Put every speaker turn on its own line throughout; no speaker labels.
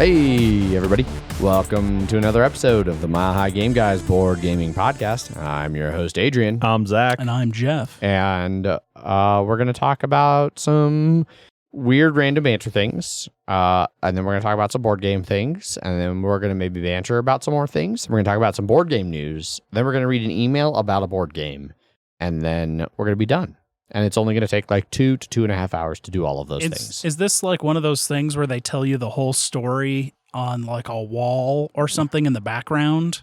Hey, everybody. Welcome to another episode of the Mile High Game Guys board gaming podcast. I'm your host, Adrian.
I'm Zach.
And I'm Jeff.
And we're going to talk about some weird random banter things. And then we're going to talk about some board game things. And then we're going to maybe banter about some more things. We're going to talk about some board game news. Then we're going to read an email about a board game. And then we're going to be done. And it's only going to take like 2 to 2.5 hours to do all of those things.
Is this like one of those things where they tell you the whole story on like a wall or something in the background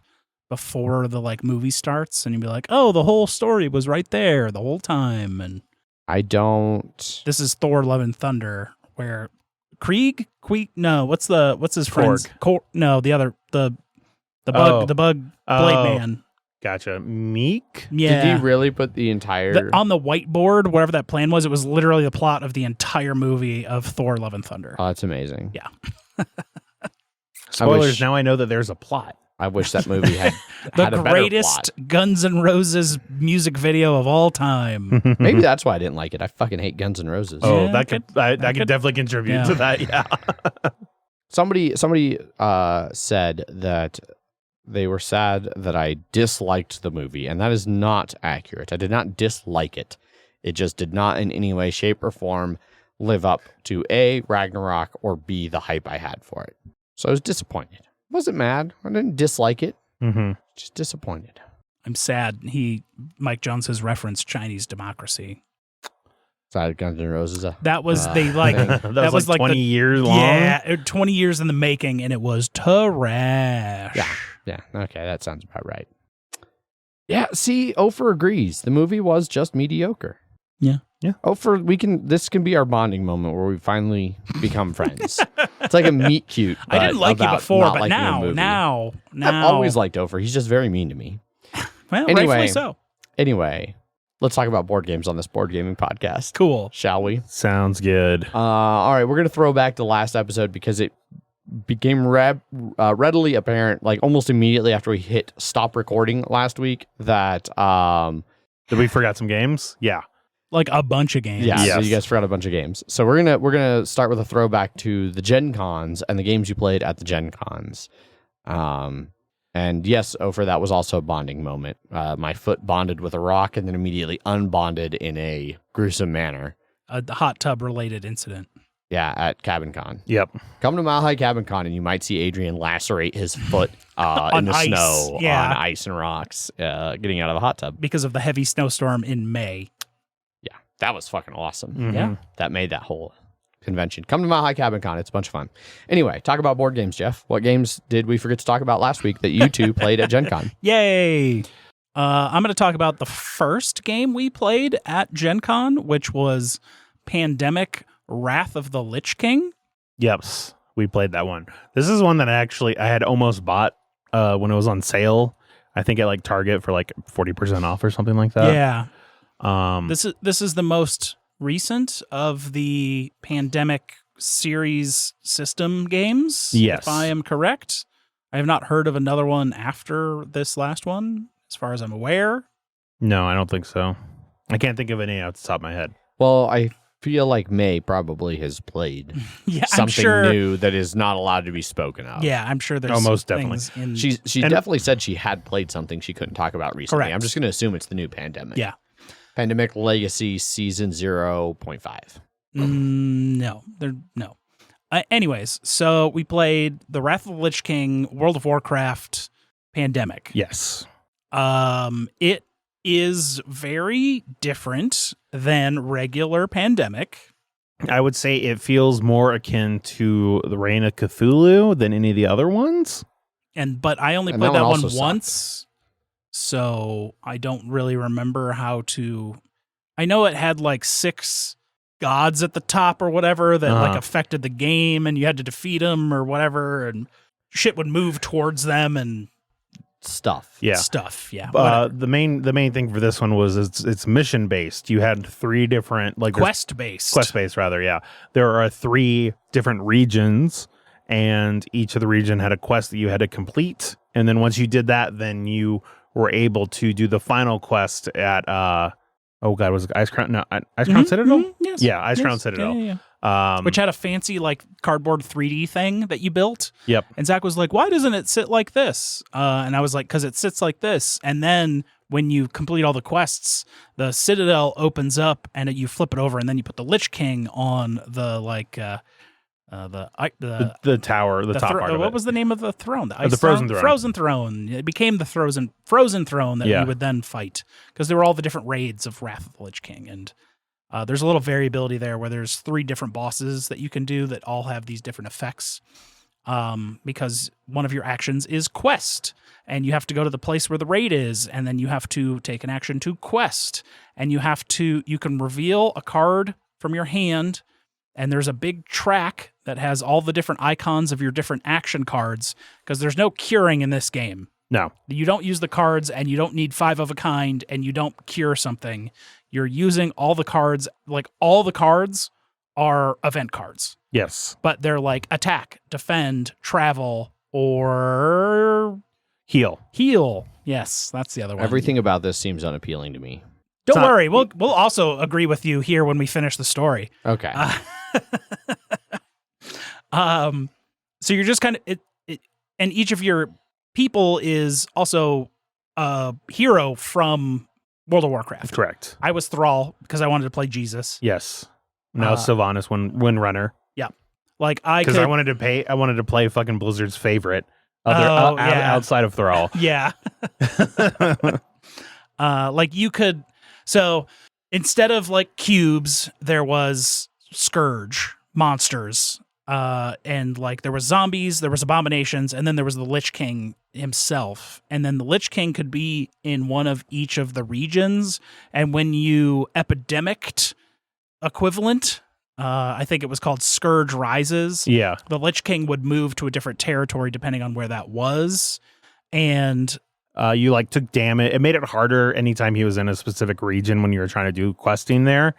before the like movie starts? And you'd be like, oh, the whole story was right there the whole time. And
I don't...
This is Thor Love and Thunder, where Krieg? No, what's his friend's? No, the other, the bug blade man.
Gotcha. Meek?
Yeah.
Did he really put the entire...
on the whiteboard, whatever that plan was, it was literally the plot of the entire movie of Thor Love and Thunder.
Oh, that's amazing.
Yeah.
Spoilers, now I know that there's a plot.
I wish that movie had
the
had a
greatest
better plot.
Guns N' Roses music video of all time.
Maybe that's why I didn't like it. I fucking hate Guns N' Roses.
Oh,
Yeah,
that could definitely contribute to that, yeah.
Somebody said that they were sad that I disliked the movie, and that is not accurate. I did not dislike it. It just did not in any way, shape, or form live up to A, Ragnarok, or B, the hype I had for it. So I was disappointed. Wasn't mad. I didn't dislike it.
Mm-hmm.
Just disappointed.
I'm sad. Mike Jones has referenced Chinese democracy.
Sorry, Guns N' Roses.
That was that was like
20 years long.
Yeah, 20 years in the making, and it was trash.
Yeah, okay, that sounds about right. Yeah, see, Ofer agrees. The movie was just mediocre.
Yeah.
Ofer, this can be our bonding moment where we finally become friends. It's like a meet cute.
I didn't like you before, but now.
I've always liked Ofer. He's just very mean to me.
Well, rightfully so.
Anyway, let's talk about board games on this board gaming podcast.
Cool.
Shall we?
Sounds good.
All right, we're going to throw back to last episode because it became readily apparent, like almost immediately after we hit stop recording last week, that
Did we forget some games? Yeah.
Like a bunch of games.
yeah,
Yes.
so you guys forgot a bunch of games. So we're gonna start with a throwback to the Gen Cons and the games you played at the Gen Cons. And yes, Ofer, that was also a bonding moment. My foot bonded with a rock and then immediately unbonded in a gruesome manner.
A hot tub related incident.
Yeah, at Cabin Con.
Yep.
Come to Mile High Cabin Con and you might see Adrian lacerate his foot in the
ice.
snow
Yeah.
on ice and rocks getting out of a hot tub.
Because of the heavy snowstorm in May.
Yeah, that was fucking awesome.
Mhm.
Yeah.
That made that whole convention. Come to Mile High Cabin Con. It's a bunch of fun. Anyway, talk about board games, Jeff. What games did we forget to talk about last week that you two played at Gen Con?
Yay! I'm going to talk about the first game we played at Gen Con, which was Pandemic Wrath of the Lich King.
Yep. We played that one. This is one that I had almost bought when it was on sale. I think at like Target for like 40% off or something like that.
Yeah.
Um,
This is the most recent of the Pandemic series system games.
Yes.
If I am correct. I have not heard of another one after this last one, as far as I'm aware.
no, I don't think so. I can't think of any off the top of my head.
Well, I feel like May probably has played
Yeah,
something
I'm sure.
new that is not allowed to be spoken of.
Yeah, I'm sure there's
Oh, most
things in
She definitely said she had played something she couldn't talk about recently.
Correct.
I'm just going to assume it's the new Pandemic.
Yeah.
Pandemic Legacy Season 0.5.
No. Anyways, so we played the Wrath of the Lich King, World of Warcraft, Pandemic.
Yes.
It is very different than regular Pandemic.
I would say it feels more akin to the Reign of Cthulhu than any of the other ones.
But I only
And
played
that
that
one
one
also
once, so I don't really remember how to... I know it had like 6 gods at the top or whatever that like affected the game, and you had to defeat them or whatever, and shit would move towards them and
Stuff.
Yeah.
stuff. Yeah,
The main thing for this one was it's mission based. You had 3 different
quest based.
Quest based rather, yeah. There are 3 different regions, and each of the region had a quest that you had to complete. And then once you did that, then you were able to do the final quest at was it Ice Crown? No, Ice Crown Citadel?
Yes.
Yeah, Ice
Yes.
Crown Citadel.
Yeah. Which had a fancy like cardboard 3D thing that you built.
Yep.
And Zach was like, why doesn't it sit like this? And I was like, because it sits like this. And then when you complete all the quests, the Citadel opens up and you flip it over, and then you put the Lich King on the like the
tower, the top part of it.
What was the name of the throne? The
Frozen Throne.
Frozen Throne. It became the frozen throne that you would then fight, because there were all the different raids of Wrath of the Lich King. And there's a little variability there where there's 3 different bosses that you can do that all have these different effects. Because one of your actions is quest, and you have to go to the place where the raid is, and then you have to take an action to quest, and you can reveal a card from your hand, and there's a big track that has all the different icons of your different action cards, because there's no curing in this game.
No.
You don't use the cards, and you don't need 5 of a kind, and you don't cure something. You're using all the cards, like all the cards are event cards.
Yes.
But they're like attack, defend, travel, or
heal.
Yes, that's the other one.
Everything about this seems unappealing to me.
Don't worry, we'll also agree with you here when we finish the story.
Okay.
So you're just kind of and each of your people is also a hero from World of Warcraft.
Correct.
I was Thrall because I wanted to play Jesus.
Yes. Now Sylvanas, Windrunner.
Yeah. Like I
wanted to play fucking Blizzard's favorite outside of Thrall.
Yeah. Like you could, so instead of like cubes, there was Scourge monsters, and like there was zombies, there was abominations, and then there was the Lich King himself. And then the Lich King could be in one of each of the regions. And when you epidemicked equivalent, I think it was called Scourge Rises.
Yeah.
The Lich King would move to a different territory depending on where that was. And
you like took damage. It made it harder anytime he was in a specific region when you were trying to do questing there,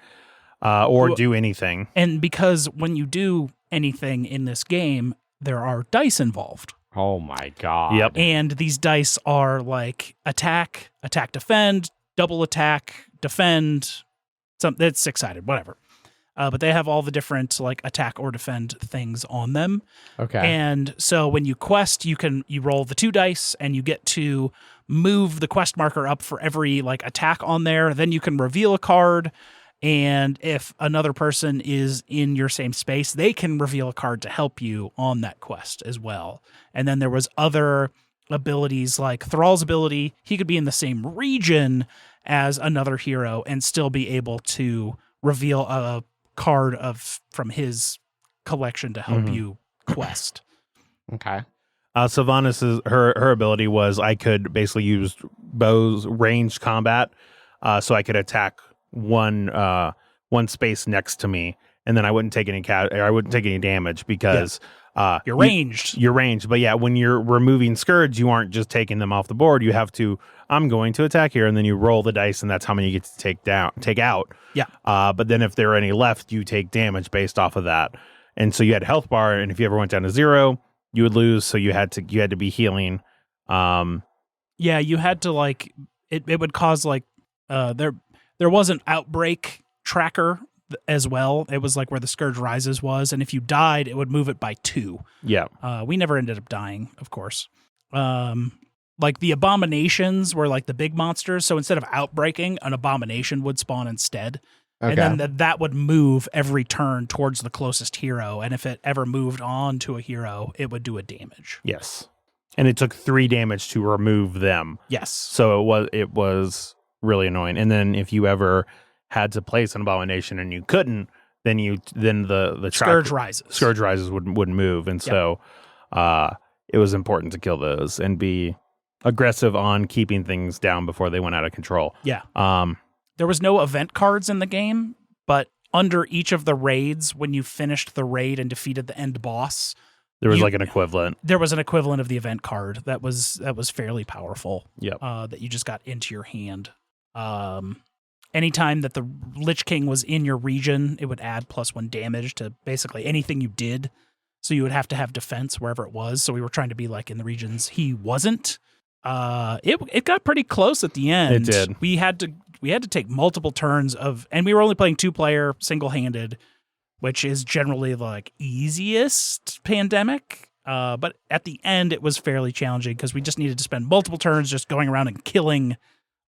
or do anything.
And because when you do anything in this game, there are dice involved.
Oh my God.
Yep.
And these dice are like attack, defend, double attack, defend. It's 6-sided, whatever. But they have all the different like attack or defend things on them.
Okay.
And so when you quest, you roll the 2 dice and you get to move the quest marker up for every like attack on there. Then you can reveal a card. And if another person is in your same space, they can reveal a card to help you on that quest as well. And then there was other abilities like Thrall's ability. He could be in the same region as another hero and still be able to reveal a card from his collection to help you quest.
Okay.
Sylvanas' her ability was I could basically use bows ranged combat, so I could attack one space next to me, and then I wouldn't take any damage because
you're ranged.
You're ranged, but yeah, when you're removing Scourge, you aren't just taking them off the board. You have to. I'm going to attack here, and then you roll the dice, and that's how many you get to take out.
Yeah.
But then if there are any left, you take damage based off of that. And so you had a health bar, and if you ever went down to 0, you would lose. So you had to be healing.
Yeah, you had to like it would cause like there was an outbreak tracker as well. It was like where the Scourge Rises was, and if you died, it would move it by 2.
Yeah.
We never ended up dying, of course. Like the abominations were like the big monsters, so instead of outbreaking, an abomination would spawn instead.
Okay.
And then that would move every turn towards the closest hero, and if it ever moved on to a hero, it would do a damage.
Yes. And it took 3 damage to remove them.
Yes.
So it was really annoying. And then if you ever had to place an abomination and you couldn't, then the
Scourge Rises
wouldn't move. And so it was important to kill those and be aggressive on keeping things down before they went out of control.
Yeah. There was no event cards in the game, but under each of the raids, when you finished the raid and defeated the end boss,
there was like an equivalent.
There was an equivalent of the event card that was fairly powerful.
Yep.
That you just got into your hand. Anytime that the Lich King was in your region, it would add +1 damage to basically anything you did. So you would have to have defense wherever it was. So we were trying to be like in the regions he wasn't. It got pretty close at the end.
It did.
We had to take multiple turns and we were only playing 2-player single-handed. which is generally like easiest pandemic. But at the end, it was fairly challenging because we just needed to spend multiple turns just going around and killing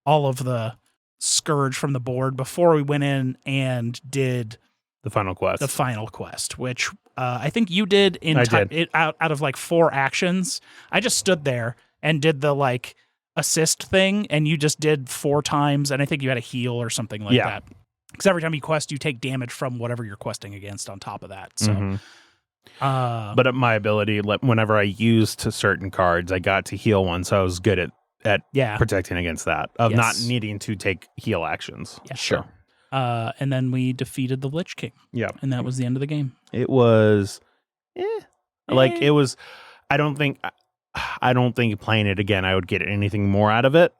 all of the scourge from the board before we went in and did
The final quest.
Which I think you did out of like 4 actions. I just stood there and did the like assist thing, and you just did 4 times, and I think you had a heal or something like that. Because every time you quest, you take damage from whatever you're questing against on top of that. So,
but my ability, whenever I used certain cards, I got to heal one, so I was good at protecting against that, of not needing to take heal actions.
Yeah, sure. And then we defeated the Lich King.
Yeah.
And that was the end of the game.
It was, like, it was, I don't think playing it again, I would get anything more out of it.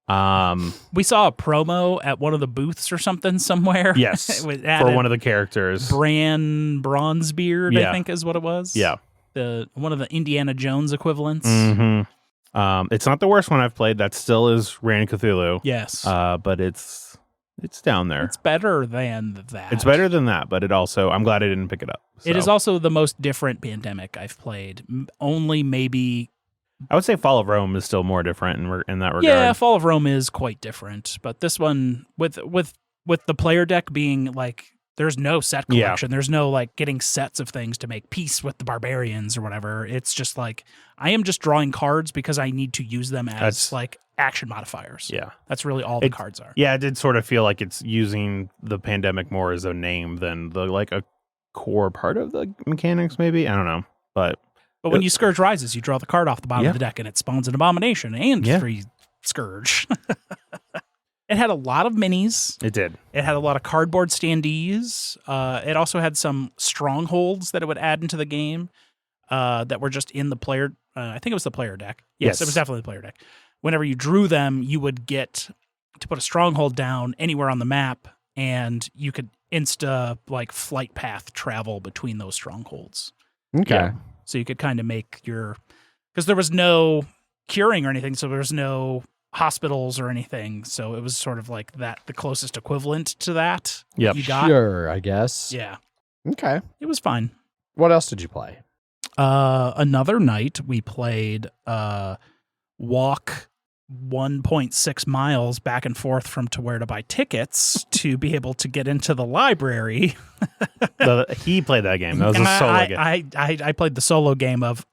We saw a promo at one of the booths or something somewhere.
Yes. For one of the characters.
Bran Bronzebeard, I think is what it was.
Yeah.
One of the Indiana Jones equivalents.
Mm-hmm. It's not the worst one I've played. That still is Reign of Cthulhu.
Yes.
But it's down there.
It's better than that.
It's better than that, but I'm glad I didn't pick it up. So.
It is also the most different Pandemic I've played. Only maybe...
I would say Fall of Rome is still more different in that regard.
Yeah, Fall of Rome is quite different. But this one, with the player deck being like... There's no set collection. Yeah. There's no like getting sets of things to make peace with the barbarians or whatever. It's just like I am just drawing cards because I need to use them as like action modifiers.
Yeah.
That's really all the cards are.
Yeah, it did sort of feel like it's using the pandemic more as a name than the like a core part of the mechanics, maybe. I don't know. But
when you Scourge Rises, you draw the card off the bottom of the deck and it spawns an Abomination and 3 Scourge. It had a lot of minis.
It did.
It had a lot of cardboard standees. It also had some strongholds that it would add into the game that were just in the player. I think it was the player deck. Yes, it was definitely the player deck. Whenever you drew them, you would get to put a stronghold down anywhere on the map, and you could like flight path travel between those strongholds.
Okay.
Yeah. So you could kind of make because there was no curing or anything, so there was no hospitals or anything, so it was sort of like that, the closest equivalent to that.
Yep.
You got.
Sure, I guess.
Yeah.
Okay.
It was fine.
What else did you play?
Another night we played walk 1.6 miles back and forth from to where to buy tickets to be able to get into the library.
He played that game. That was a solo game.
I played the solo game of,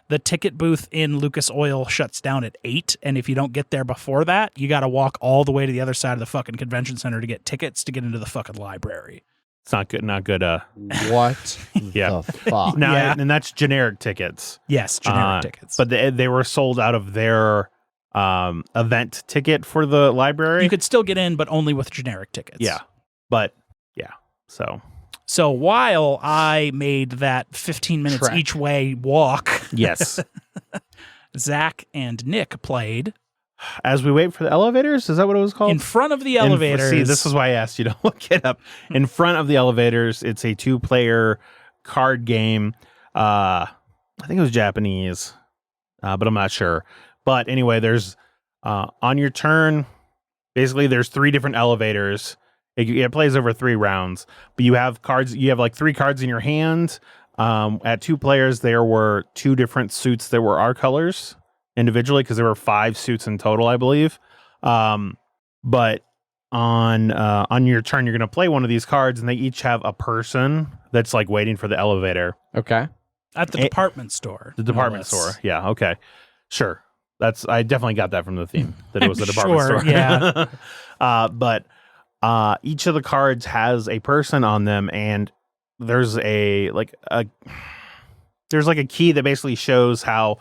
the ticket booth in Lucas Oil shuts down at 8, and if you don't get there before that, you got to walk all the way to the other side of the fucking convention center to get tickets to get into the fucking library.
It's not good.
What the fuck?
And that's generic tickets.
Yes, generic tickets.
But they were sold out of their event ticket for the library.
You could still get in, but only with generic tickets.
Yeah. But,
So while I made that 15 minutes each way walk,
yes,
Zach and Nick played.
As we wait for the elevators, is that what it was called?
In front of the elevators.
See, this is why I asked you to look it up. In front of the elevators, it's a 2-player card game. I think it was Japanese, but I'm not sure. But anyway, there's on your turn, basically there's 3 different elevators. It plays over 3 rounds, but you have cards. You have like 3 cards in your hand. At 2 players, there were 2 different suits that were our colors individually, because there were 5 suits in total, I believe. But on your turn, you're going to play one of these cards, and they each have a person that's like waiting for the elevator.
Okay.
At the department store.
The department store. Yeah. Okay. Sure. I definitely got that from the theme that it was a department store.
Yeah.
But each of the cards has a person on them, and there's a key that basically shows how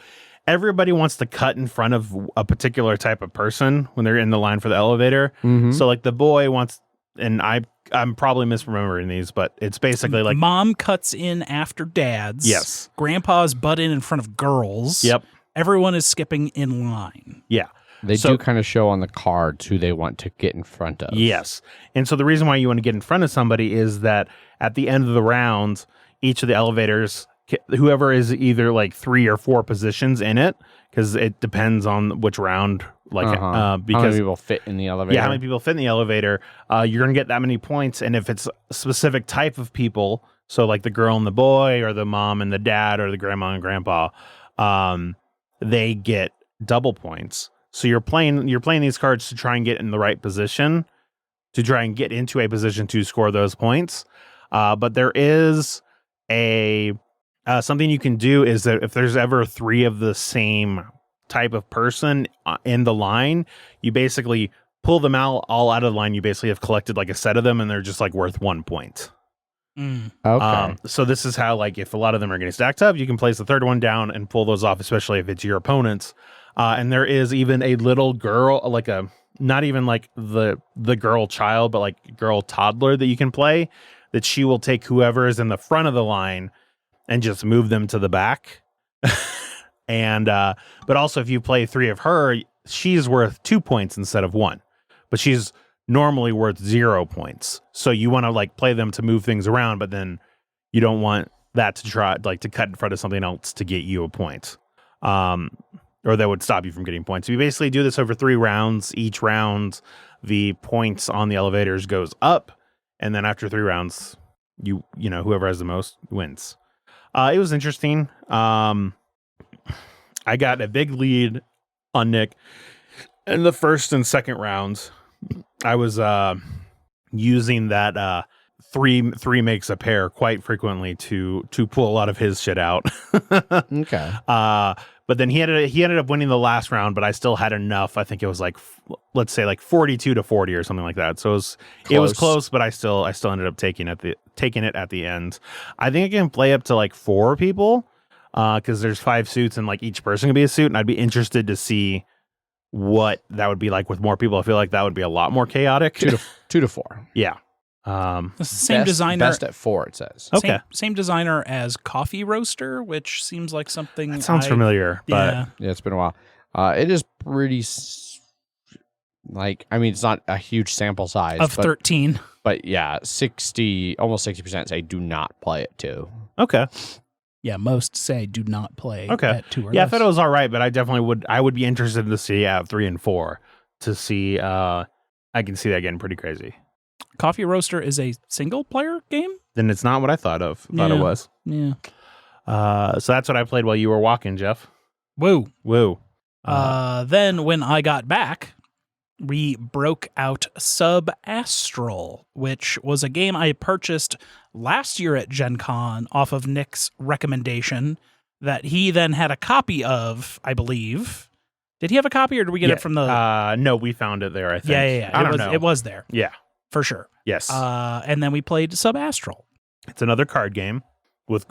everybody wants to cut in front of a particular type of person when they're in the line for the elevator.
Mm-hmm.
So like the boy wants, and I'm probably misremembering these, but it's basically like
mom cuts in after dad's.
Yes.
Grandpa's butt in front of girls.
Yep.
Everyone is skipping in line.
Yeah.
They do kind of show on the cards who they want to get in front of.
Yes. And so the reason why you want to get in front of somebody is that at the end of the round, each of the elevators, whoever is either like 3 or 4 positions in it, because it depends on which round like
how many
because
people fit in the elevator?
how many people fit in the elevator. You're gonna get that many points, and if it's a specific type of people, so like the girl and the boy, or the mom and the dad, or the grandma and grandpa, they get double points. So you're playing these cards to try and get in the right position, to try and get into a position to score those points. But there is a something you can do is that if there's ever 3 of the same type of person in the line, you basically pull them all out of the line. You basically have collected like a set of them, and they're just like worth 1 point.
Okay.
So this is how, like, if a lot of them are getting stacked up, you can place the third one down and pull those off, especially if it's your opponent's. And there is even a little girl, like a not even like the girl child, but like girl toddler that you can play, that she will take whoever is in the front of the line and just move them to the back. And but also if you play 3 of her, she's worth 2 points instead of 1, but she's normally worth 0 points. So you want to like play them to move things around, but then you don't want that to try like to cut in front of something else to get you a point. Or that would stop you from getting points. So you basically do this over 3 rounds. Each round, the points on the elevators goes up, and then after 3 rounds, you know whoever has the most wins. It was interesting. I got a big lead on Nick in the first and second rounds. I was using that 3 makes a pair quite frequently to pull a lot of his shit out.
Okay.
But then he ended up winning the last round, but I still had enough. I think it was like, let's say like 42-40 or something like that. So it was close, but I still ended up taking it at the end. I think I can play up to like 4 people, because there's 5 suits and like each person can be a suit, and I'd be interested to see what that would be like with more people. I feel like that would be a lot more chaotic.
2 to 4.
Yeah.
It's the same designer.
Best at 4, it says.
Okay.
Same designer as Coffee Roaster, which seems like something.
That sounds familiar, but
Yeah, it's been a while. It is pretty, I mean, it's not a huge sample size.
Of 13.
But yeah, almost 60% say do not play it too.
okay.
Yeah, most say do not play
Okay.
at 2 or
Yeah, I
less.
thought it was all right, but I definitely would be interested to see 3 and 4 to see. I can see that getting pretty crazy.
Coffee Roaster is a single player game?
Then it's not what I thought it
Yeah.
was.
Yeah.
So that's what I played while you were walking, Jeff.
Woo.
Woo.
Then when I got back, we broke out Subastral, which was a game I purchased last year at Gen Con off of Nick's recommendation that he then had a copy of, I believe. Did he have a copy, or did we get it from the...
No, we found it there, I think.
Yeah.
I don't know.
It was there.
Yeah.
For sure.
Yes.
And then we played Subastral.
It's another card game with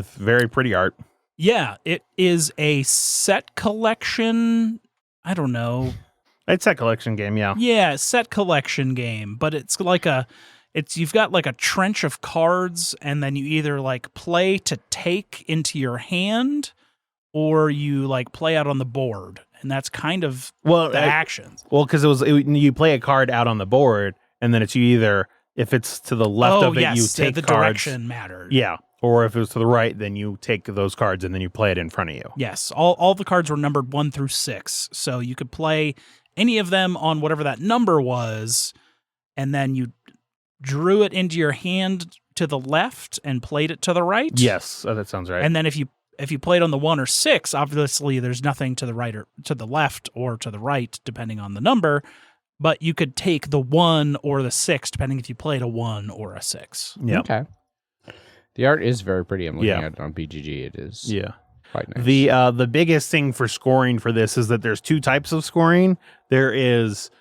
very pretty art.
Yeah, it is a set collection. I don't know.
It's a collection game, yeah.
Yeah, set collection game, but it's like you've got like a trench of cards, and then you either like play to take into your hand, or you like play out on the board, and that's kind of the actions.
Well, because you play a card out on the board, and then it's you either, if it's to the left of it, you take
the
cards.
direction mattered.
Yeah. Or if it was to the right, then you take those cards and then you play it in front of you.
Yes. All the cards were numbered 1 through 6. So you could play any of them on whatever that number was, and then you drew it into your hand to the left and played it to the right.
Yes, that sounds right.
And then if you played on the 1 or 6, obviously there's nothing to the right or to the left or to the right, depending on the number. But you could take the 1 or the 6, depending if you played a 1 or a 6.
Yeah.
Okay. The art is very pretty. I'm looking at it on BGG. It is quite nice.
The biggest thing for scoring for this is that there's 2 types of scoring. There is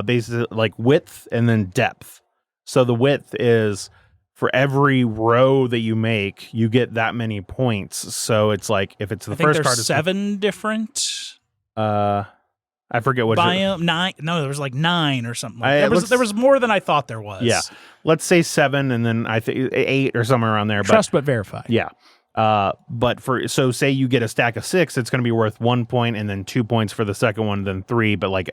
basically like width and then depth. So the width is for every row that you make, you get that many points. So it's like if it's the first card,
there's 7 different.
I forget what
biome 9. No, there was like 9 or something. There was more than I thought there was.
Yeah, let's say 7, and then I think 8 or somewhere around there.
Trust but verify.
Yeah, but so say you get a stack of 6, it's going to be worth 1 point, and then 2 points for the second one, then 3. But like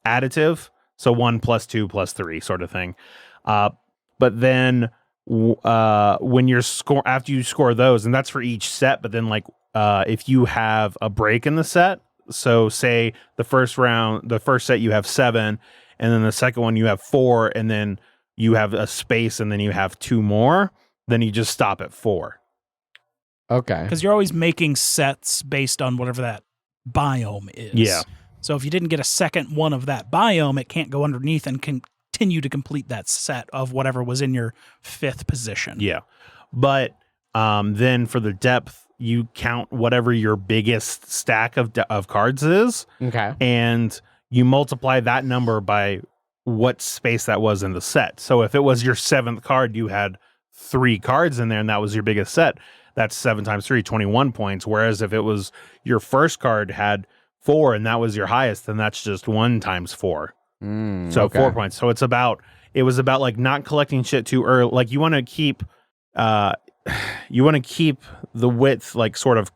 additive, so 1 plus 2 plus 3 sort of thing. But then when you're after you score those, and that's for each set. But then like if you have a break in the set, So say the first set you have 7, and then the second one you have 4, and then you have a space, and then you have 2 more, then you just stop at 4.
Okay.
Because you're always making sets based on whatever that biome is.
Yeah.
So if you didn't get a second one of that biome, it can't go underneath and continue to complete that set of whatever was in your 5th position.
Yeah. But then for the depth, you count whatever your biggest stack of cards is.
Okay.
And you multiply that number by what space that was in the set. So if it was your 7th card, you had 3 cards in there, and that was your biggest set. That's 7 times 3, 21 points. Whereas if it was your first card had 4 and that was your highest, then that's just 1 times 4. So
okay.
4 points. So it was about like not collecting shit too early. Like you want to keep the width like sort of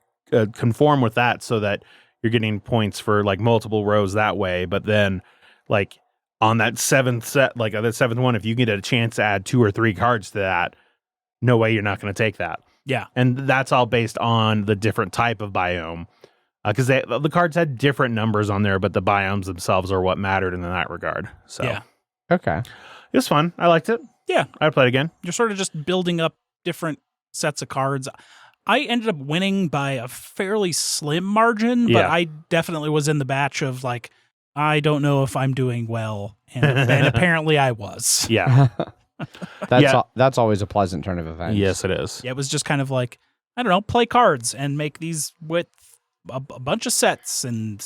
conform with that, so that you're getting points for like multiple rows that way. But then like on that 7th set, like that 7th one, if you get a chance to add 2 or 3 cards to that, no way you're not going to take that.
Yeah.
And that's all based on the different type of biome. Because the cards had different numbers on there, but the biomes themselves are what mattered in that regard. So
Yeah.
Okay.
it was fun. I liked it.
Yeah.
I'd play it again.
You're sort of just building up different sets of cards. I ended up winning by a fairly slim margin, but
Yeah.
I definitely was in the batch of like, I don't know if I'm doing well. And apparently I was.
Yeah.
That's always a pleasant turn of events.
Yes, it is.
Yeah, it was just kind of like, I don't know, play cards and make these with a bunch of sets. And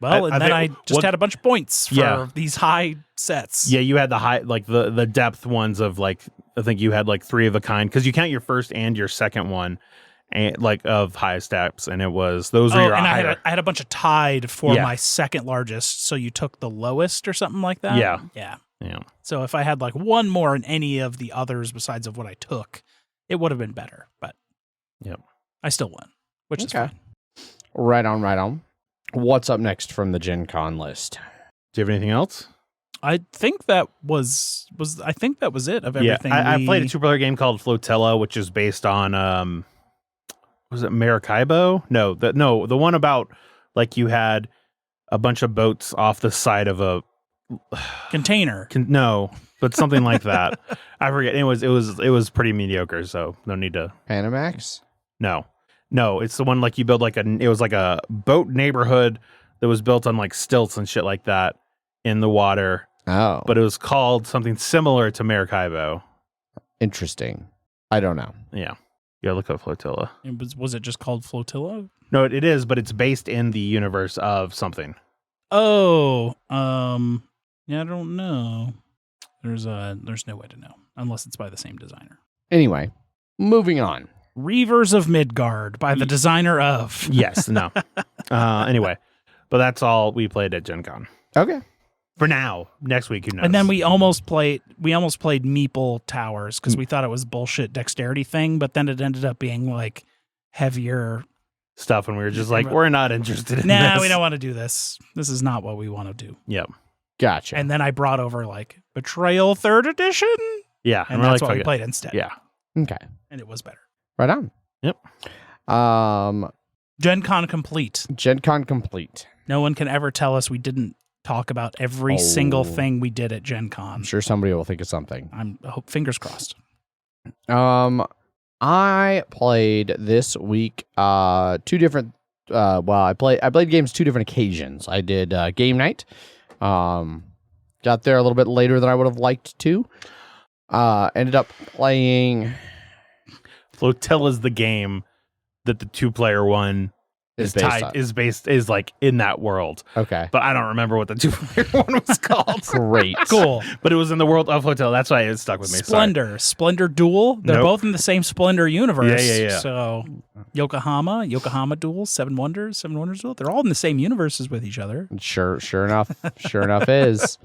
I just had a bunch of points for these high sets.
Yeah, you had the high, like the depth ones of like, I think you had like 3 of a kind, because you count your first and your second one, and like of high steps, and it was those were your
and
higher.
I had a bunch of tied for my second largest, so you took the lowest or something like that.
Yeah.
So if I had like one more in any of the others besides of what I took, it would have been better. But I still won, which is fine.
Right on. What's up next from the Gen Con list?
Do you have anything else?
I think that was it of everything.
I played a 2-player game called Flotilla, which is based on was it Maracaibo? No, the one about like you had a bunch of boats off the side of a
container.
No, but something like that. I forget. It was pretty mediocre, so no need to.
Panamax?
No, it's the one like you build like it was like a boat neighborhood that was built on like stilts and shit like that in the water.
Oh.
But it was called something similar to Maracaibo.
Interesting. I don't know.
Yeah. Yeah, look up Flotilla.
Was it just called Flotilla?
No, it is, but it's based in the universe of something.
Oh, yeah, I don't know. There's no way to know unless it's by the same designer.
Anyway, moving on.
Reavers of Midgard by the designer of.
Yes, no. Anyway, but that's all we played at Gen Con.
Okay.
For now. Next week, who knows?
And then we almost played Meeple Towers because we thought it was bullshit dexterity thing, but then it ended up being like heavier
stuff, and we were just like, we're not interested in this.
Nah, we don't want to do this. This is not what we want to do.
Yep.
Gotcha.
And then I brought over like Betrayal 3rd edition.
Yeah.
And that's what we played instead.
Yeah.
Okay.
And it was better.
Right on.
Yep.
Gen Con complete.
Gen Con complete.
No one can ever tell us we didn't talk about every single thing we did at Gen Con.
I'm sure somebody will think of something.
I hope, fingers crossed.
I played this week 2 different I played games 2 different occasions. I did game night. Got there a little bit later than I would have liked to. Ended up playing
Flotilla's the game that the 2-player one is like in that world.
Okay.
But I don't remember what the 2-player one was called.
Great.
Cool.
But it was in the world of Flotilla. That's why it stuck with me.
Splendor Duel. They're both in the same Splendor universe.
Yeah.
So Yokohama Duel, Seven Wonders Duel. They're all in the same universes with each other.
Sure enough is.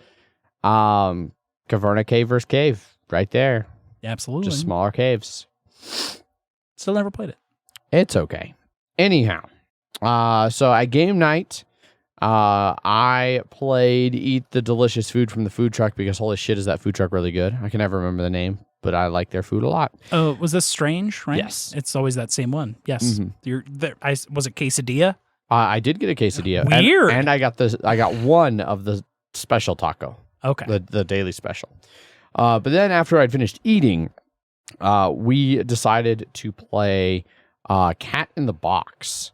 Caverna Cave versus Cave. Right there.
Yeah, absolutely.
Just smaller caves.
Still never played it.
It's okay. Anyhow, so at game night, I played Eat the Delicious Food from the Food Truck because holy shit, is that food truck really good. I can never remember the name, but I like their food a lot.
Oh, was this Strange, right?
Yes.
It's always that same one. Yes.
Mm-hmm.
Was it quesadilla?
I did get a quesadilla.
Weird.
And I got one of the special taco.
Okay.
The daily special. But then after I'd finished eating, we decided to play Cat in the Box,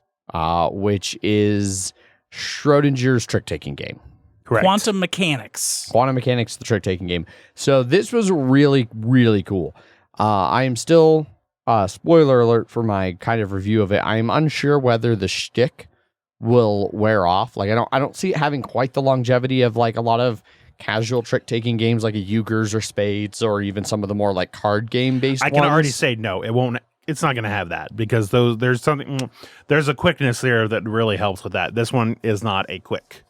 which is Schrodinger's trick-taking game.
Correct.
Quantum Mechanics,
the trick-taking game. So this was really, really cool. I am still, spoiler alert for my kind of review of it, I am unsure whether the shtick will wear off. Like, I don't see it having quite the longevity of like a lot of casual trick-taking games like a Euchre's or Spades, or even some of the more like card game-based
I can
ones.
already say no, it won't. It's not going to have that because there's a quickness there that really helps with that. This one is not a quick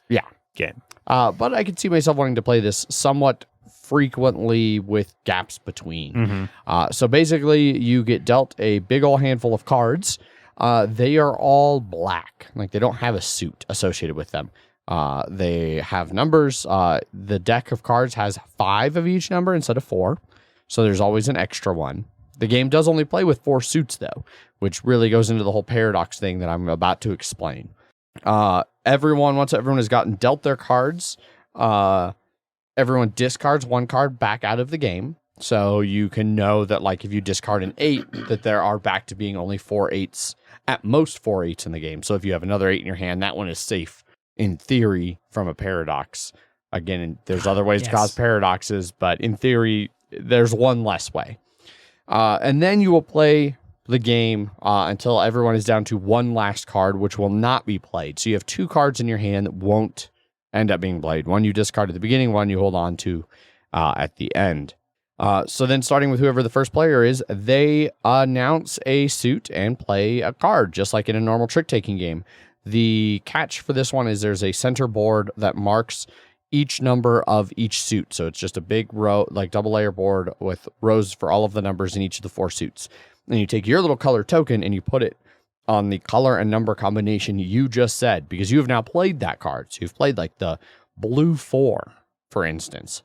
game.
But I could see myself wanting to play this somewhat frequently with gaps between. So basically, you get dealt a big ol' handful of cards. They are all black. Like, they don't have a suit associated with them. They have numbers. The deck of cards has 5 of each number instead of 4. So there's always an extra one. The game does only play with 4 suits, though, which really goes into the whole paradox thing that I'm about to explain. Once everyone has gotten dealt their cards, everyone discards 1 card back out of the game. So you can know that, like, if you discard an 8, that there are back to being only 4 8s, at most 4 8s in the game. So if you have another 8 in your hand, that one is safe, in theory, from a paradox. Again, there's other ways to cause paradoxes, but in theory, there's one less way. And then you will play the game until everyone is down to 1 last card, which will not be played. So you have 2 cards in your hand that won't end up being played. One you discard at the beginning, one you hold on to at the end. So then starting with whoever the first player is, they announce a suit and play a card, just like in a normal trick-taking game. The catch for this one is there's a center board that marks each number of each suit. So it's just a big row, like double layer board with rows for all of the numbers in each of the 4 suits. And you take your little color token and you put it on the color and number combination you just said, because you have now played that card. So you've played like the blue 4, for instance.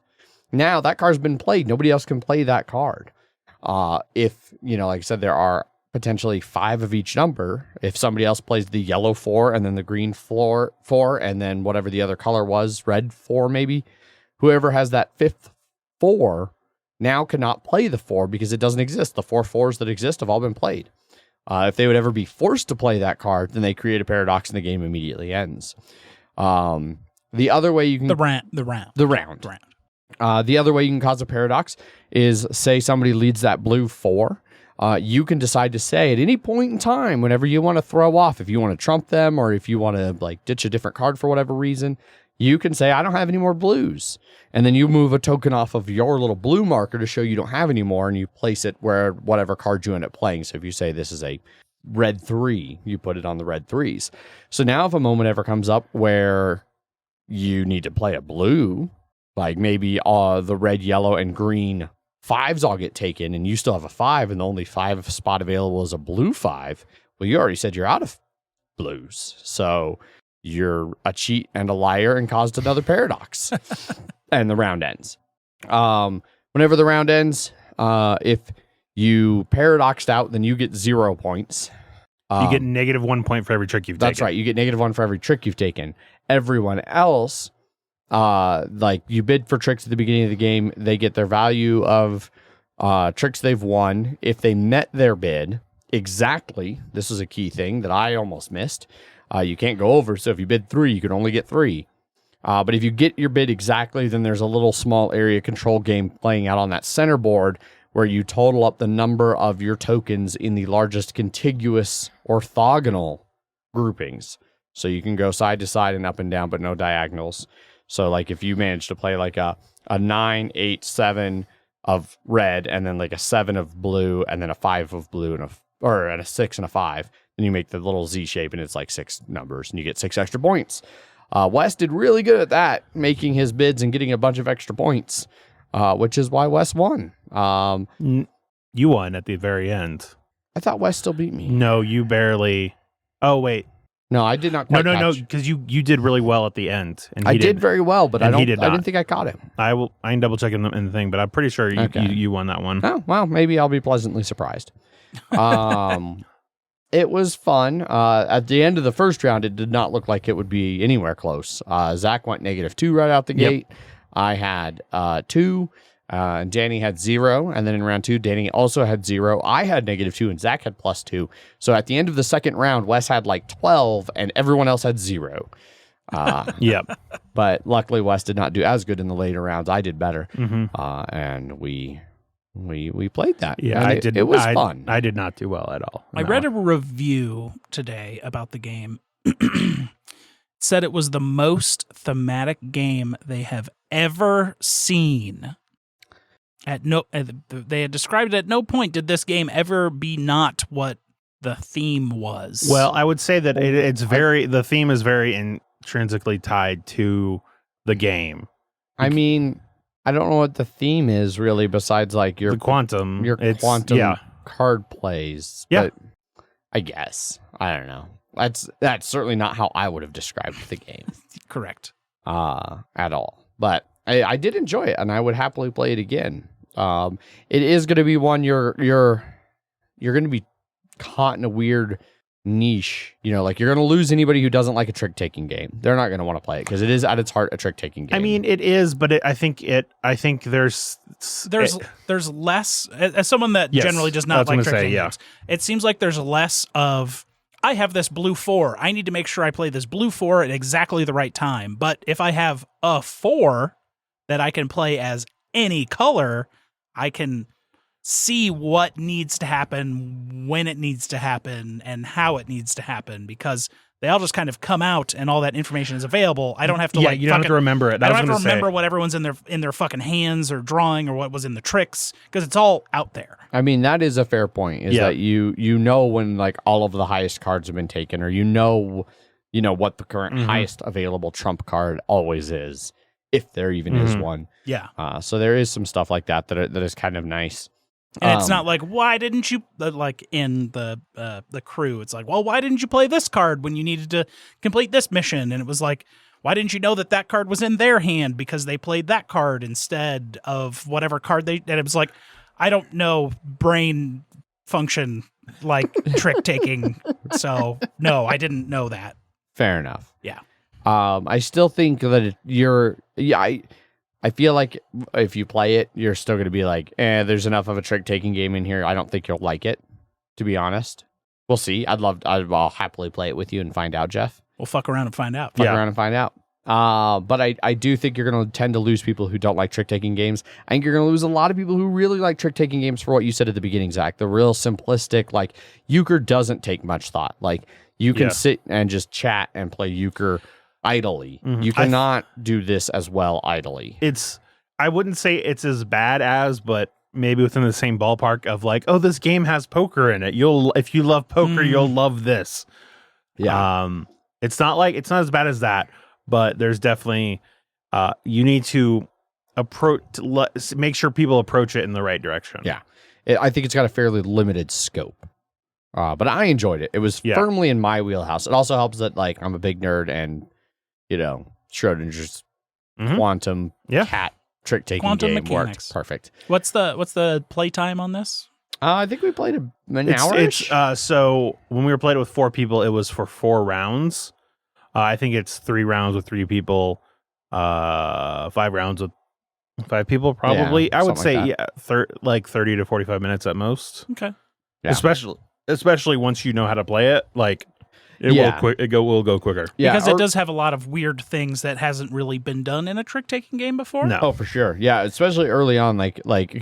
Now that card's been played. Nobody else can play that card. If, like I said, there are potentially 5 of each number. If somebody else plays the yellow 4 and then the green 4 and then whatever the other color was, red 4 maybe, whoever has that 5th 4 now cannot play the 4 because it doesn't exist. The 4 4s that exist have all been played. If they would ever be forced to play that card, then they create a paradox and the game immediately ends. The other way you can...
The round.
The other way you can cause a paradox is, say somebody leads that blue 4. You can decide to say at any point in time, whenever you want to throw off, if you want to trump them or if you want to like ditch a different card for whatever reason, you can say, I don't have any more blues. And then you move a token off of your little blue marker to show you don't have any more, and you place it where whatever card you end up playing. So if you say this is a red 3, you put it on the red 3s. So now if a moment ever comes up where you need to play a blue, like maybe the red, yellow, and green 5s all get taken, and you still have a 5, and the only 5 spot available is a blue 5. Well, you already said you're out of blues. So you're a cheat and a liar and caused another paradox. And the round ends. Whenever the round ends, if you paradoxed out, then you get 0 points.
You get -1 point for every trick you've taken.
That's right. You get -1 for every trick you've taken. Everyone else, like you bid for tricks at the beginning of the game, they get their value of tricks they've won. If they met their bid exactly, this is a key thing that I almost missed. You can't go over. So if you bid 3, you can only get 3. But if you get your bid exactly, then there's a little small area control game playing out on that center board where you total up the number of your tokens in the largest contiguous orthogonal groupings. So you can go side to side and up and down, but no diagonals. So like if you manage to play like a 9, 8, 7 of red, and then like a 7 of blue, and then a 5 of blue, and a 6 and a 5, then you make the little Z shape and it's like 6 numbers and you get 6 extra points. Wes did really good at that, making his bids and getting a bunch of extra points, which is why Wes won.
You won at the very end.
I thought Wes still beat me.
No, you barely. Oh, wait.
No, I did not quite
No, because you did really well at the end. And
I did very well, but I didn't think I caught him.
I can double check in the thing, but I'm pretty sure you won that one.
Oh, well, maybe I'll be pleasantly surprised. It was fun. At the end of the first round, it did not look like it would be anywhere close. Zach went -2 right out the gate. I had 2, and Danny had 0. And then in round 2, Danny also had 0. I had -2, and Zach had +2. So at the end of the second round, Wes had like 12, and everyone else had 0. But luckily, Wes did not do as good in the later rounds. I did better, and we played that.
Yeah,
it was fun.
I did not do well at all.
I read a review today about the game. It said it was the most thematic game they have ever seen. They had described it at no point did this game ever be not what the theme was.
Well, I would say that the theme is very intrinsically tied to the game.
I mean, I don't know what the theme is really, besides like your quantum card plays.
Yeah,
but I guess I don't know. That's certainly not how I would have described the game.
Correct.
At all. But I did enjoy it, and I would happily play it again. It is going to be one you're going to be caught in a weird niche. You know, like you're going to lose anybody who doesn't like a trick-taking game. They're not going to want to play it because it is at its heart a trick-taking game.
I mean, it is, but I think there's
less, as someone that generally does not like trick-taking games, it seems like there's less of, I have this blue 4. I need to make sure I play this blue 4 at exactly the right time. But if I have a 4 that I can play as any color, I can see what needs to happen, when it needs to happen, and how it needs to happen, because they all just kind of come out and all that information is available. I don't have to
you don't have to remember it.
I don't have to remember what everyone's in their fucking hands or drawing or what was in the tricks, because it's all out there.
I mean, that is a fair point, is that you know when like all of the highest cards have been taken, or you know what the current highest available trump card always is, if there even is one.
Yeah.
So there is some stuff like that is kind of nice.
And it's not like, why didn't you, like in the crew, it's like, well, why didn't you play this card when you needed to complete this mission? And it was like, why didn't you know that card was in their hand because they played that card instead of whatever card and it was like, I don't know brain function like trick taking. So no, I didn't know that.
Fair enough.
Yeah.
I still think that I feel like if you play it, you're still going to be like, there's enough of a trick-taking game in here. I don't think you'll like it, to be honest. We'll see. I'll happily play it with you and find out, Jeff.
We'll fuck around and find out.
But I do think you're going to tend to lose people who don't like trick-taking games. I think you're going to lose a lot of people who really like trick-taking games for what you said at the beginning, Zach. The real simplistic, like, euchre doesn't take much thought. Like, you can sit and just chat and play euchre idly. You cannot do this as well idly.
I wouldn't say it's as bad as, but maybe within the same ballpark of like, oh, this game has poker in it. If you love poker, you'll love this.
Yeah.
It's not as bad as that, but there's definitely you need to make sure people approach it in the right direction.
Yeah. I think it's got a fairly limited scope. But I enjoyed it. It was firmly in my wheelhouse. It also helps that like I'm a big nerd, and Schrodinger's quantum cat trick-taking game
mechanics.
Worked perfect.
What's the play time on this?
I think we played an hour.
So when we played it with 4 people, it was for 4 rounds. I think it's 3 rounds with 3 people, 5 rounds with 5 people, probably. I would say like 30 to 45 minutes at most.
Okay.
Yeah.
Especially once you know how to play it, like. It will go quicker.
Yeah, because it does have a lot of weird things that hasn't really been done in a trick-taking game before.
No.
Oh, for sure. Yeah, especially early on, like,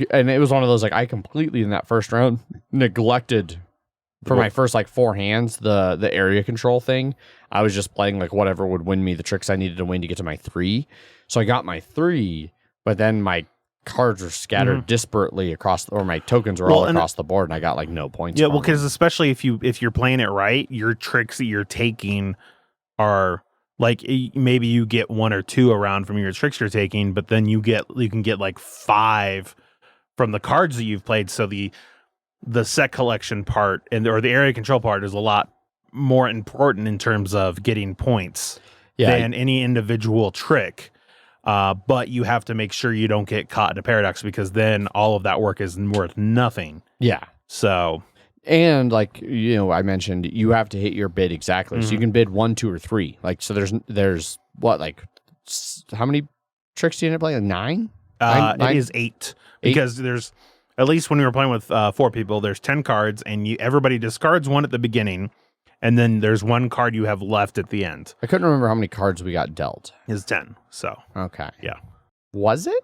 and it was one of those, like, I completely in that first round neglected for my first, like, 4 hands, the area control thing. I was just playing, like, whatever would win me the tricks I needed to win to get to my 3. So I got my 3, but then my cards were scattered disparately across, or my tokens were all across the board, and I got like no points.
Yeah, well, because especially if you're playing it right, your tricks that you're taking are like maybe you get 1 or 2 around from your tricks you're taking, but then you can get like 5 from the cards that you've played. So the set collection part or the area control part is a lot more important in terms of getting points than any individual trick. But you have to make sure you don't get caught in a paradox, because then all of that work is worth nothing.
Yeah.
So
And like, you know, I mentioned you have to hit your bid exactly. So you can bid 1, 2, or 3. Like, so there's what, like, how many tricks do you end up playing? Like 9?
It is 8 because there's, at least when we were playing with 4 people, there's 10 cards and everybody discards one at the beginning. And then there's 1 card you have left at the end.
I couldn't remember how many cards we got dealt.
Is 10. So
Okay.
Yeah.
Was it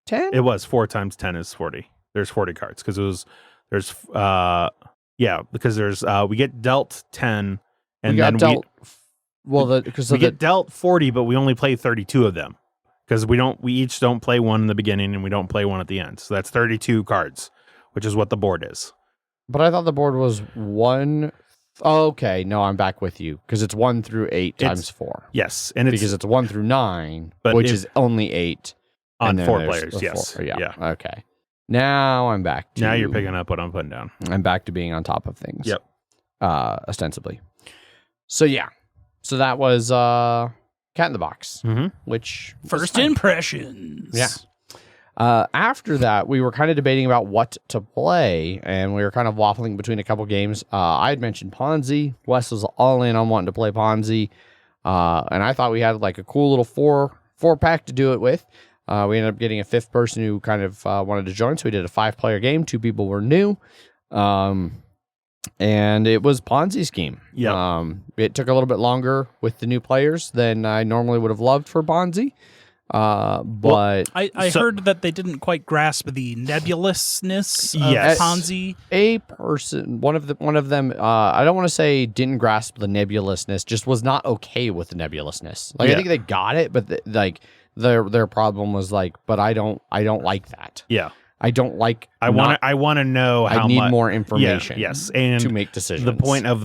10?
it was 4 times 10 is 40. There's 40 cards because because there's we get dealt 10 and
we got
then
dealt.
we get dealt 40, but we only play 32 of them because we each don't play one in the beginning and we don't play one at the end. So that's 32 cards, which is what the board is.
But I thought the board was 1. Oh, okay, no, I'm back with you because it's 1 through 8 times 4.
Yes, and
because it's 1 through 9,
but
which is only 8
on
and then
4
there's
players.
the
Yes,
4. Yeah. Okay. Now I'm back to...
Now you're picking up what I'm putting down.
I'm back to being on top of things.
Yep.
Ostensibly. So yeah. So that was Cat in the Box, which was
First
fun.
impressions.
Yeah. After that, we were kind of debating about what to play, and we were kind of waffling between a couple games. I had mentioned Ponzi. Wes was all in on wanting to play Ponzi, and I thought we had like a cool little four pack to do it with. We ended up getting a 5th person who kind of wanted to join, so we did a 5-player game. 2 people were new, and it was Ponzi scheme.
Yeah.
It took a little bit longer with the new players than I normally would have loved for Ponzi. But
I heard that they didn't quite grasp the nebulousness of
Yes.
Ponzi.
a person, one of them, I don't want to say didn't grasp the nebulousness, just was not okay with the nebulousness. Like I
Yeah.
think they got it, but their problem was like, but I don't like that.
Yeah.
I don't like.
I want to know how
I need
much
more information.
Yes, and
to make decisions.
the point of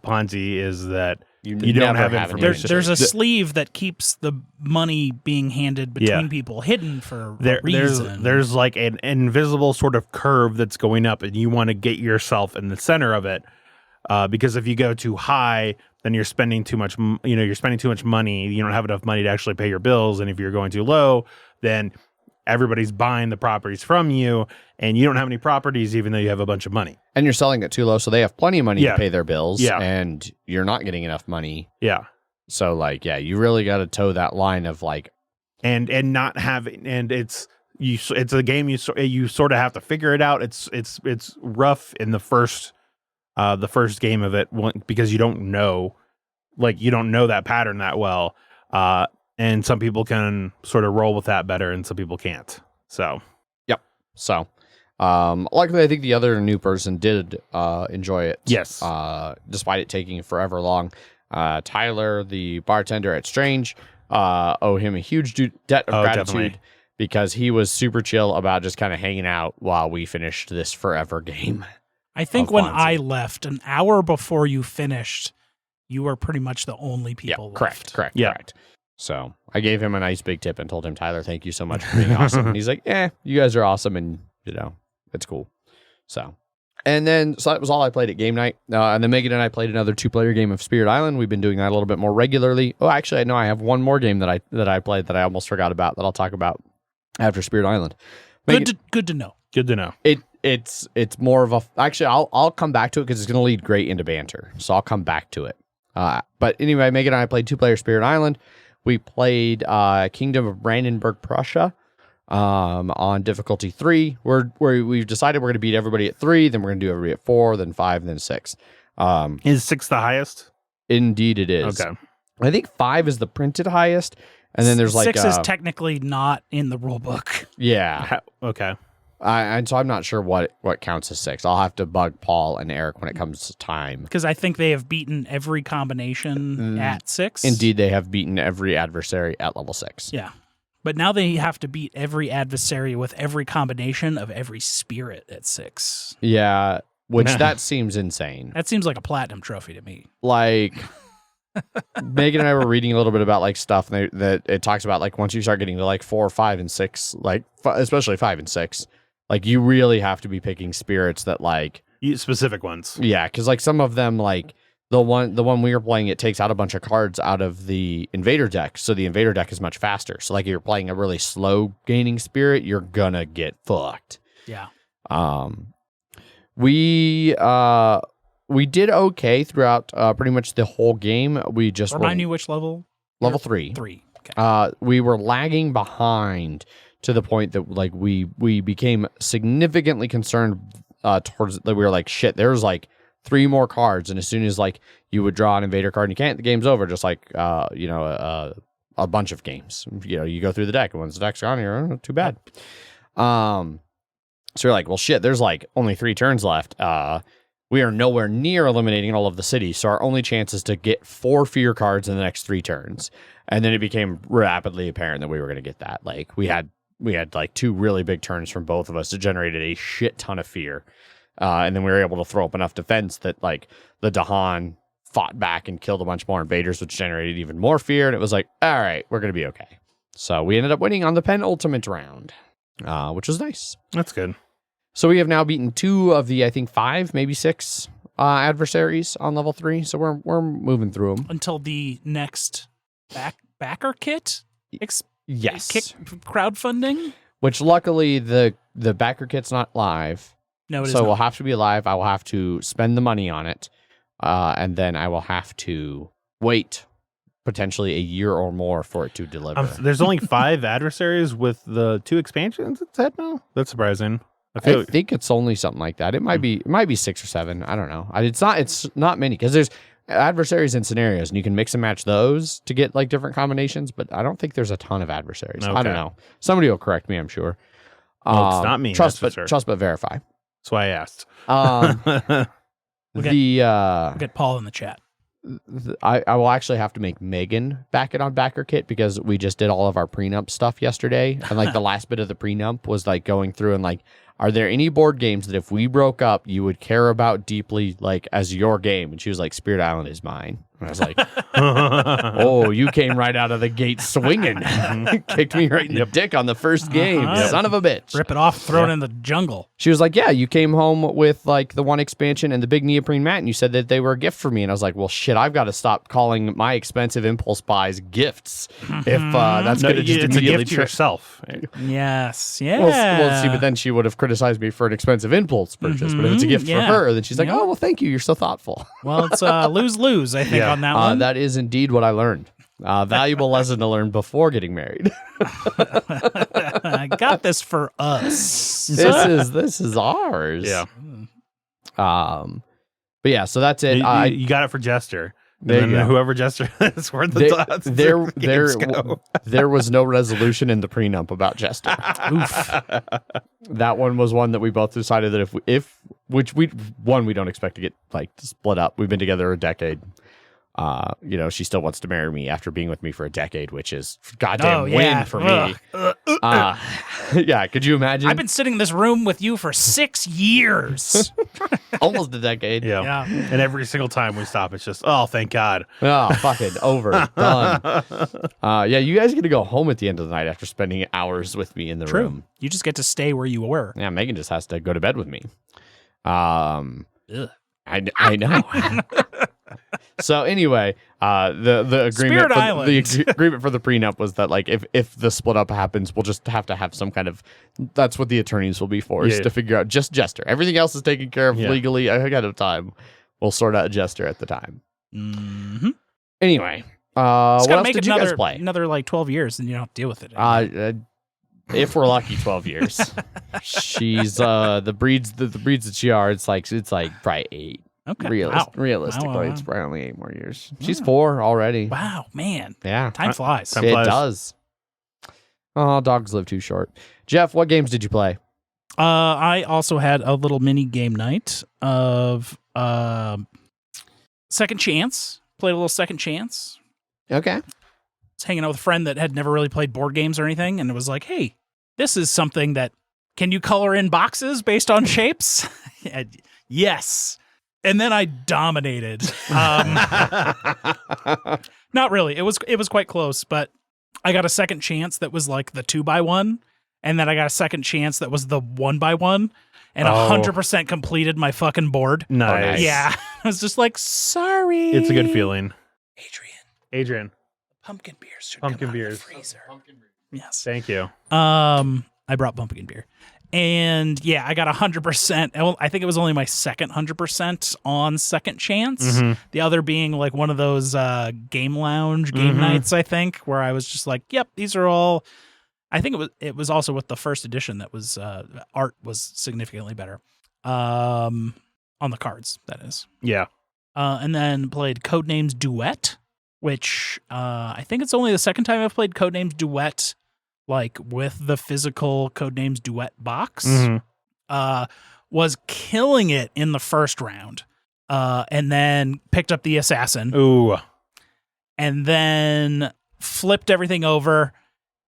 Ponzi is that you
never
don't have
have
information.
There's a sleeve that keeps the money being handed between people hidden for a reason.
There's like an invisible sort of curve that's going up, and you want to get yourself in the center of it, because if you go too high, then you're spending too much. You're spending too much money. You don't have enough money to actually pay your bills, and if you're going too low, then everybody's buying the properties from you, and you don't have any properties, even though you have a bunch of money.
And you're selling it too low, so they have plenty of money
Yeah.
to pay their bills,
Yeah.
and you're not getting enough money.
Yeah.
So, like, yeah, you really got to toe that line of like,
and not having, and it's a game you sort of have to figure it out. It's rough in the first game of it because you don't know that pattern that well. And some people can sort of roll with that better, and some people can't. So,
yep. So, luckily, I think the other new person did enjoy it.
Yes.
Despite it taking forever long. Tyler, the bartender at Strange, owe him a huge debt of gratitude
definitely.
because he was super chill about just kind of hanging out while we finished this forever game.
I think
of
when
Ponzi.
I left, an hour before you finished, you were pretty much the only people left.
Correct. So I gave him a nice big tip and told him, Tyler, thank you so much for being awesome. And he's like, you guys are awesome. And, it's cool. So that was all I played at game night. And then Megan and I played another 2-player game of Spirit Island. We've been doing that a little bit more regularly. Oh, actually, I know I have one more game that I played that I almost forgot about that I'll talk about after Spirit Island. Megan,
Good to know.
good to know.
It's more of a, actually, I'll come back to it because it's going to lead great into banter. So I'll come back to it. But anyway, Megan and I played 2-player Spirit Island. We played Kingdom of Brandenburg, Prussia on difficulty 3. We've decided we're going to beat everybody at 3, then we're going to do everybody at 4, then 5, then 6.
Is 6 the highest?
Indeed it is.
Okay.
I think 5 is the printed highest, and then there's like
6 is technically not in the rule book.
Yeah.
Okay.
And so I'm not sure what counts as 6. I'll have to bug Paul and Eric when it comes to time.
Because I think they have beaten every combination at 6.
Indeed, they have beaten every adversary at level 6.
Yeah. But now they have to beat every adversary with every combination of every spirit at 6.
Yeah, which that seems insane.
That seems like a platinum trophy to me.
Like, Megan and I were reading a little bit about like stuff that it talks about like once you start getting to like 4, 5, and 6, like especially 5 and 6, like you really have to be picking spirits that like
Specific ones.
Yeah, because like some of them, like the one we were playing, it takes out a bunch of cards out of the invader deck, so the invader deck is much faster. So like if you're playing a really slow gaining spirit, you're gonna get fucked.
Yeah.
We did okay throughout pretty much the whole game. We just
Remind me which level?
Level 3.
3. Okay.
We were lagging behind to the point that like we became significantly concerned towards that. We were like, shit, there's like 3 more cards, and as soon as like you would draw an invader card and you can't, the game's over. Just like a bunch of games. You go through the deck, and once the deck's gone, you're too bad. So you're like, well, shit, there's like only 3 turns left. We are nowhere near eliminating all of the cities, so our only chance is to get 4 fear cards in the next 3 turns. And then it became rapidly apparent that we were going to get that. Like we had like 2 really big turns from both of us that generated a shit ton of fear. And then we were able to throw up enough defense that like the Dahan fought back and killed a bunch more invaders, which generated even more fear. And it was like, all right, we're going to be okay. So we ended up winning on the penultimate round, which was nice.
That's good.
So we have now beaten 2 of the, I think, 5, maybe 6 adversaries on level 3. So we're moving through them
until the next backer kit.
Yes,
kick crowdfunding.
Which luckily the backer kit's not live.
No, it is
so
not.
we'll have to be live. I will have to spend the money on it, and then I will have to wait potentially a year or more for it to deliver.
There's only 5 adversaries with the 2 expansions. It's that now. That's surprising.
I think it's only something like that. It might be 6 or 7. I don't know. It's not many because there's adversaries and scenarios, and you can mix and match those to get like different combinations. But I don't think there's a ton of adversaries.
Okay.
I don't know. Somebody will correct me. I'm sure.
Well, it's not me.
Trust
but
verify.
That's why I asked.
We'll get Paul in the chat.
I will actually have to make Megan back it on backer kit because we just did all of our prenup stuff yesterday, and like the last bit of the prenup was like going through and like, are there any board games that if we broke up you would care about deeply like as your game? And she was like, Spirit Island is mine. And I was like, oh, you came right out of the gate swinging. Kicked me right in the dick on the first game. Son of a bitch.
Rip it off, throw it in the jungle.
She was like, yeah, you came home with like the 1 expansion and the big neoprene mat, and you said that they were a gift for me. And I was like, well, shit, I've got to stop calling my expensive impulse buys gifts if that's going to just
it's
immediately
a gift to yourself.
Yes, yeah.
Well, see, but then she would have criticized me for an expensive impulse purchase. But if it's a gift for her, then she's like, oh, well, thank you. You're so thoughtful.
Well, it's lose-lose, I think, on that one.
That is indeed what I learned. Valuable lesson to learn before getting married.
I got this for us.
This is ours.
Yeah.
But yeah, so that's it.
You got it for Jester.
There
and
you
then
go.
whoever Jester is worth the dots.
There was no resolution in the prenup about Jester. Oof. That one was one that we both decided that we don't expect to get like split up. We've been together a decade. She still wants to marry me after being with me for a decade, which is goddamn win for me. Yeah, could you imagine?
I've been sitting in this room with you for 6 years.
Almost a decade.
Yeah. And every single time we stop, it's just, oh, thank God.
Oh, fucking over. Done. Yeah, you guys get to go home at the end of the night after spending hours with me in the room.
You just get to stay where you were.
Yeah, Megan just has to go to bed with me. I know. So anyway, the agreement the agreement for the prenup was that like if the split up happens, we'll just have to have some kind of, that's what the attorneys will be forced to figure out. Just Jester. Everything else is taken care of legally ahead of time. We'll sort out Jester at the time.
Mm-hmm.
Anyway, what else did you guys play?
Another like 12 years, and you don't have to deal with it anymore.
If we're lucky, 12 years. She's the breeds that she are. It's like probably 8.
Okay.
Realistically,
wow.
it's probably only 8 more years. She's 4 already.
Wow, man.
Yeah.
Time flies.
It does. Oh, dogs live too short. Jeff, what games did you play?
I also had a little mini game night of Second Chance. Played a little Second Chance.
Okay.
I was hanging out with a friend that had never really played board games or anything, and it was like, hey, this is something that, can you color in boxes based on shapes? Yes. And then I dominated. Not really. It was quite close, but I got a second chance that was like the 2x1, and then I got a second chance that was the 1x1, and 100% completed my fucking board.
Nice.
Yeah. I was just like, sorry.
It's a good feeling.
Adrian. Pumpkin beers should come out of the freezer.
Pumpkin beers.
Yes.
Thank you.
I brought pumpkin beer. And yeah, I got 100%. Well, I think it was only my second 100% on second chance. The other being like one of those game lounge game nights, I think, where I was just like, yep, these are all. I think it was also with the first edition that was art was significantly better on the cards, that is.
Yeah.
And then played Codenames Duet, which I think it's only the second time I've played Codenames Duet, like with the physical Codenames Duet box. Was killing it in the first round, and then picked up the Assassin.
Ooh. And
then flipped everything over.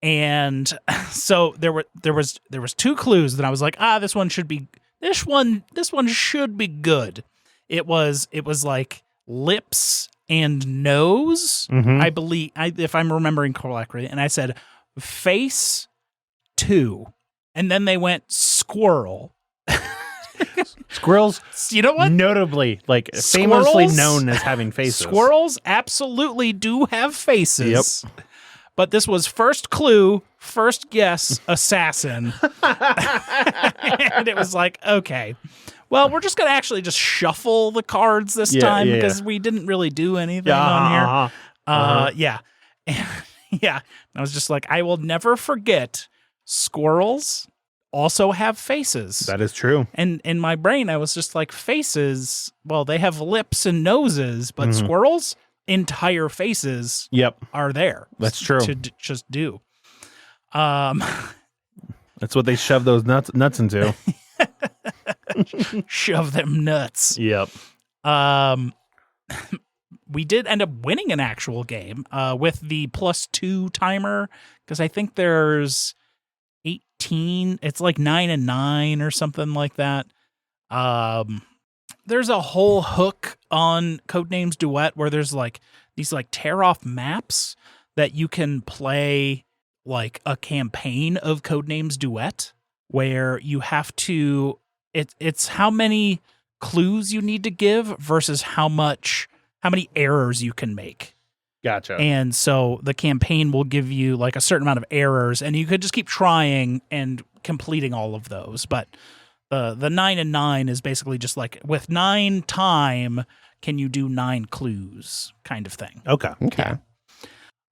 And so there was 2 clues that I was like, this one should be good. It was like lips and nose, I believe, if I'm remembering correctly. And I said face 2, and then they went squirrel.
Squirrels,
you know what?
Notably, like famously known as having faces.
Squirrels absolutely do have faces.
Yep.
But this was first clue, first guess, assassin. And it was like, okay, well, we're just going to actually just shuffle the cards this time because we didn't really do anything on here. Yeah. Yeah. I was just like, I will never forget squirrels also have faces.
That is true.
And in my brain, I was just like, faces, well, they have lips and noses, but squirrels, entire faces are there.
That's true.
To just do.
That's what they shove those nuts into.
Shove them nuts.
Yep.
We did end up winning an actual game with the +2 timer, because I think there's 18. It's like 9 and 9 or something like that. There's a whole hook on Codenames Duet where there's like these like tear off maps that you can play like a campaign of Codenames Duet, where you have to, it's how many clues you need to give versus how many errors you can make.
Gotcha.
And so the campaign will give you like a certain amount of errors, and you could just keep trying and completing all of those. But the 9 and 9 is basically just like with 9 time, can you do 9 clues kind of thing.
Okay.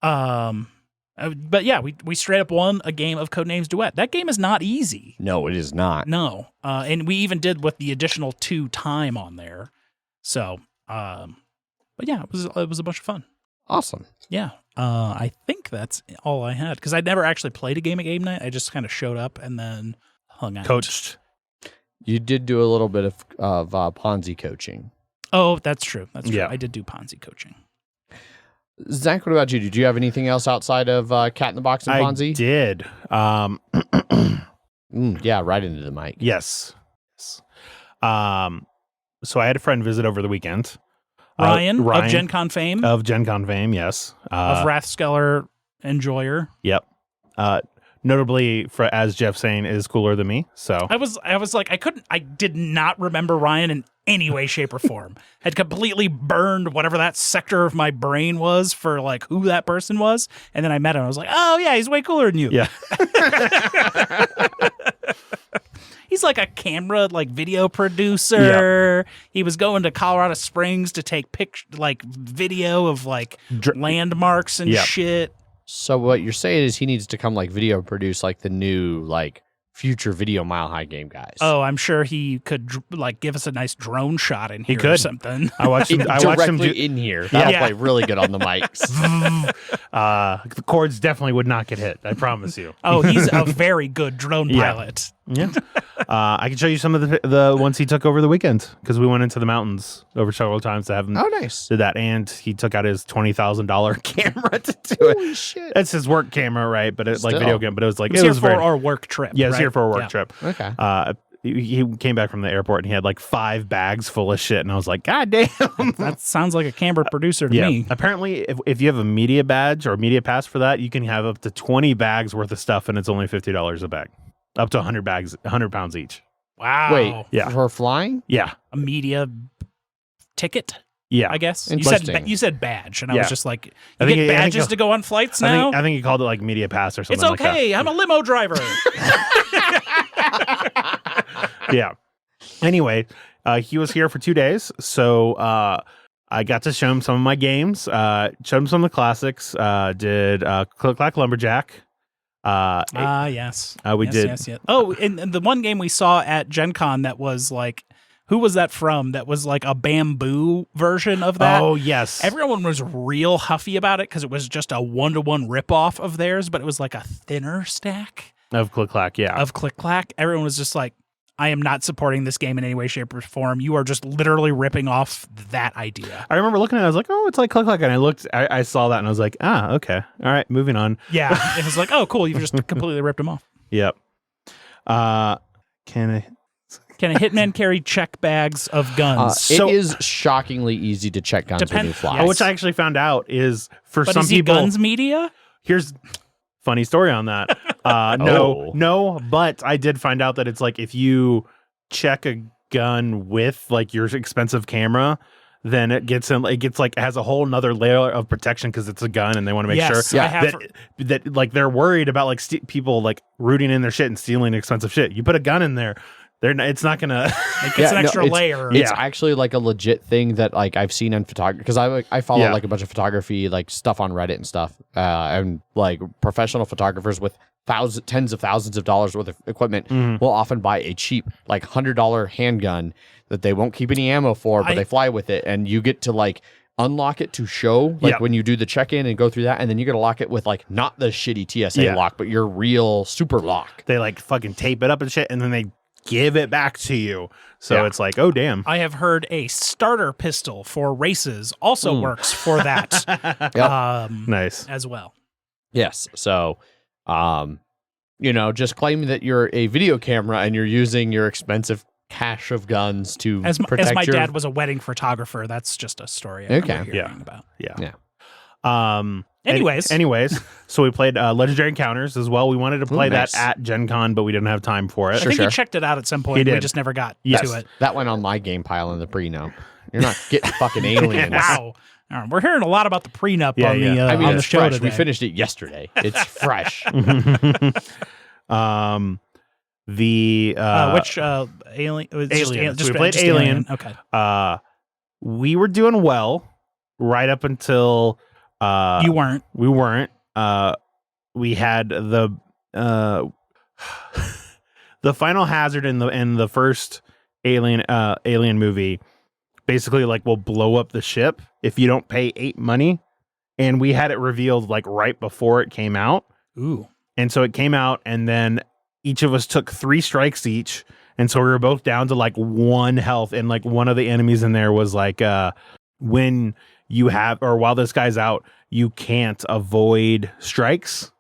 But yeah, we straight up won a game of Codenames Duet. That game is not easy.
No, it is not.
No. And we even did with the additional 2 time on there. So, but yeah, it was a bunch of fun.
Awesome.
Yeah. I think that's all I had, because I never actually played a game at game night. I just kind of showed up and then hung out.
Coached.
You did do a little bit of Ponzi coaching.
Oh, that's true. That's true.
Yeah.
I did do Ponzi coaching.
Zach, what about you? Did you have anything else outside of Cat in the Box and Ponzi?
I did.
Yeah, right into the mic.
Yes. So I had a friend visit over the weekend.
Ryan of Gen Con fame.
Of Gen Con fame, yes.
Of Wrathskeller enjoyer.
Yep. Notably, as Jeff saying, is cooler than me. So
I was like, I did not remember Ryan in any way, shape, or form. Had completely burned whatever that sector of my brain was for like who that person was. And then I met him. I was like, oh yeah, he's way cooler than you.
Yeah.
He's like a camera, like video producer. Yep. He was going to Colorado Springs to take video of like landmarks and shit.
So what you're saying is he needs to come like video produce like the new like future Video Mile High game guys.
Oh, I'm sure he could like give us a nice drone shot in here or something.
I watched him
directly in here. That'll play really good on the mics.
The cords definitely would not get hit. I promise you.
Oh, he's a very good drone pilot.
Yeah. I can show you some of the ones he took over the weekend, because we went into the mountains over several times to have him.
Oh, nice.
Did that, and he took out his $20,000 camera to do it.
Holy shit!
It's his work camera, right? But it's like video game. But it was like
it was for our work trip.
Yeah, it was here for a work trip.
Okay.
He came back from the airport and he had like 5 bags full of shit, and I was like, God damn.
That sounds like a camera producer to me.
Apparently, if you have a media badge or media pass for that, you can have up to 20 bags worth of stuff, and it's only $50 a bag. Up to 100 pounds each.
Wow.
Wait, for flying?
Yeah.
A media ticket?
Yeah.
I guess
Interesting.
you said badge, and I
Yeah.
was just like,
I
you
think
get
he- I think
badges
he'll-
to go on flights now.
I think he called it like media pass or something.
It's okay. I'm a limo driver.
Yeah. Anyway, he was here for 2 days, so I got to show him some of my games. Showed him some of the classics. Did Click Clack Lumberjack.
Yes.
We
Yes,
did.
Yes, yes. Oh, and the one game we saw at Gen Con that was like, who was that from? That was like a bamboo version of that.
Oh yes.
Everyone was real huffy about it because it was just a 1-to-1 ripoff of theirs, but it was like a thinner stack
Of Click Clack, yeah.
of Click Clack. Everyone was just like, I am not supporting this game in any way, shape, or form. You are just literally ripping off that idea.
I remember looking at it, I was like, oh, it's like Click Clack. And I saw that and I was like, okay. All right, moving on.
Yeah. It was like, oh, cool. You've just completely ripped them off.
Yep.
Can a hitman carry check bags of guns?
So-
it is shockingly easy to check guns when you fly.
Yes.
Which I actually found out is for
but
some
is he
people.
guns media?
Here's funny story on that. No, but I did find out that it's like if you check a gun with like your expensive camera, then it gets like it has a whole nother layer of protection because it's a gun and they want to make
Yes,
sure
I have
that like they're worried about like people like rooting in their shit and stealing expensive shit. You put a gun in there, it's not gonna.
It gets an extra layer.
It's actually like a legit thing that like I've seen in photography because I follow like a bunch of photography like stuff on Reddit and stuff, and like professional photographers with tens of thousands of dollars worth of equipment will often buy a cheap like $100 handgun that they won't keep any ammo for, but they fly with it, and you get to like unlock it to show like when you do the check-in and go through that, and then you gotta lock it with like not the shitty TSA lock, but your real super lock.
They like fucking tape it up and shit, and then they give it back to you. So it's like, oh damn.
I have heard a starter pistol for races also works for that.
Nice.
As well.
Yes. So, just claim that you're a video camera and you're using your expensive cache of guns to protect
as my dad was a wedding photographer, that's just a story I remember hearing about.
Yeah.
Anyways,
so we played Legendary Encounters as well. We wanted to play that at Gen Con, but we didn't have time for it.
I think he checked it out at some point.
He did.
We just never got to it.
That went on my game pile in the prenup. You're not getting fucking aliens.
Wow. All right, we're hearing a lot about the prenup on the
I mean,
on the
it's
show
fresh.
today.
We finished it yesterday. It's fresh.
Which alien? It was
Alien.
Just,
So we played
just
Alien.
Okay.
We were doing well right up until
You weren't.
we weren't. We had the final hazard in the first alien movie basically like will blow up the ship if you don't pay 8 money, and we had it revealed like right before it came out.
Ooh.
And so it came out, and then each of us took 3 strikes each, and so we were both down to like 1 health, and like one of the enemies in there was like when you have, or while this guy's out, you can't avoid strikes.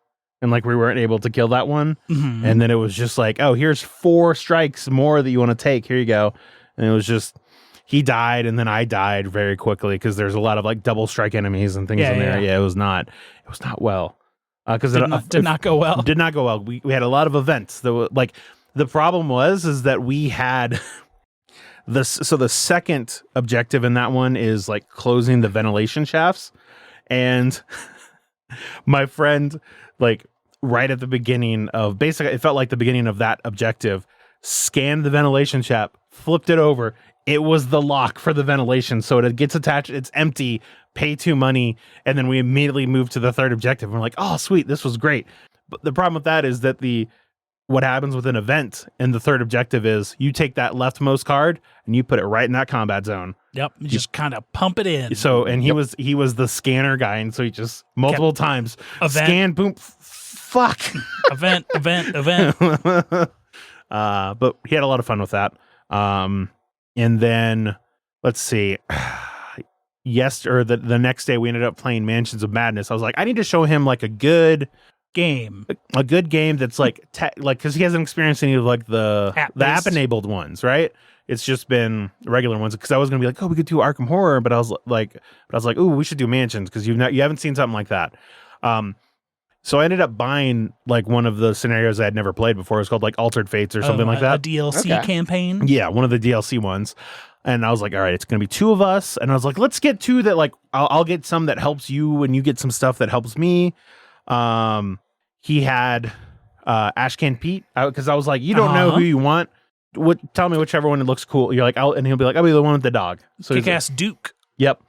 And like we weren't able to kill that one.
Mm-hmm.
And then it was just like, oh, here's 4 strikes more that you want to take. Here you go. And it was just, he died, and then I died very quickly because there's a lot of like double strike enemies and things in there. Yeah, it was not well. Because
Did not go well.
Did not go well. We had a lot of events that were like, the problem is that we had so the second objective in that one is like closing the ventilation shafts. And my friend, like right at the beginning of, basically it felt like the beginning of that objective, scanned the ventilation shaft, flipped it over. It was the lock for the ventilation. So it gets attached, it's empty, pay 2 money, and then we immediately move to the third objective. We're like, oh sweet, this was great. But the problem with that is that what happens with an event in the third objective is you take that leftmost card and you put it right in that combat zone.
Yep. You just kind of pump it in.
So, and he was the scanner guy, and so he just multiple times scan, boom, fuck,
event.
But he had a lot of fun with that. And then let's see, the next day we ended up playing Mansions of Madness. I was like, I need to show him like a good
game
that's like because he hasn't experienced any of like the app enabled ones, right? It's just been regular ones. Because I was gonna be like, oh, we could do Arkham Horror, but I was like, ooh, we should do Mansions because you haven't seen something like that. So I ended up buying like one of the scenarios I had never played before. It was called like Altered Fates or something like that.
A DLC campaign.
Yeah, one of the DLC ones. And I was like, all right, it's going to be 2 of us. And I was like, let's get 2 that like, I'll get some that helps you and you get some stuff that helps me. He had Ashcan Pete, because I was like, you don't know who you want. Tell me whichever one looks cool. You're like, and he'll be like, I'll be the one with the dog. So
Kick-ass Duke.
Yep.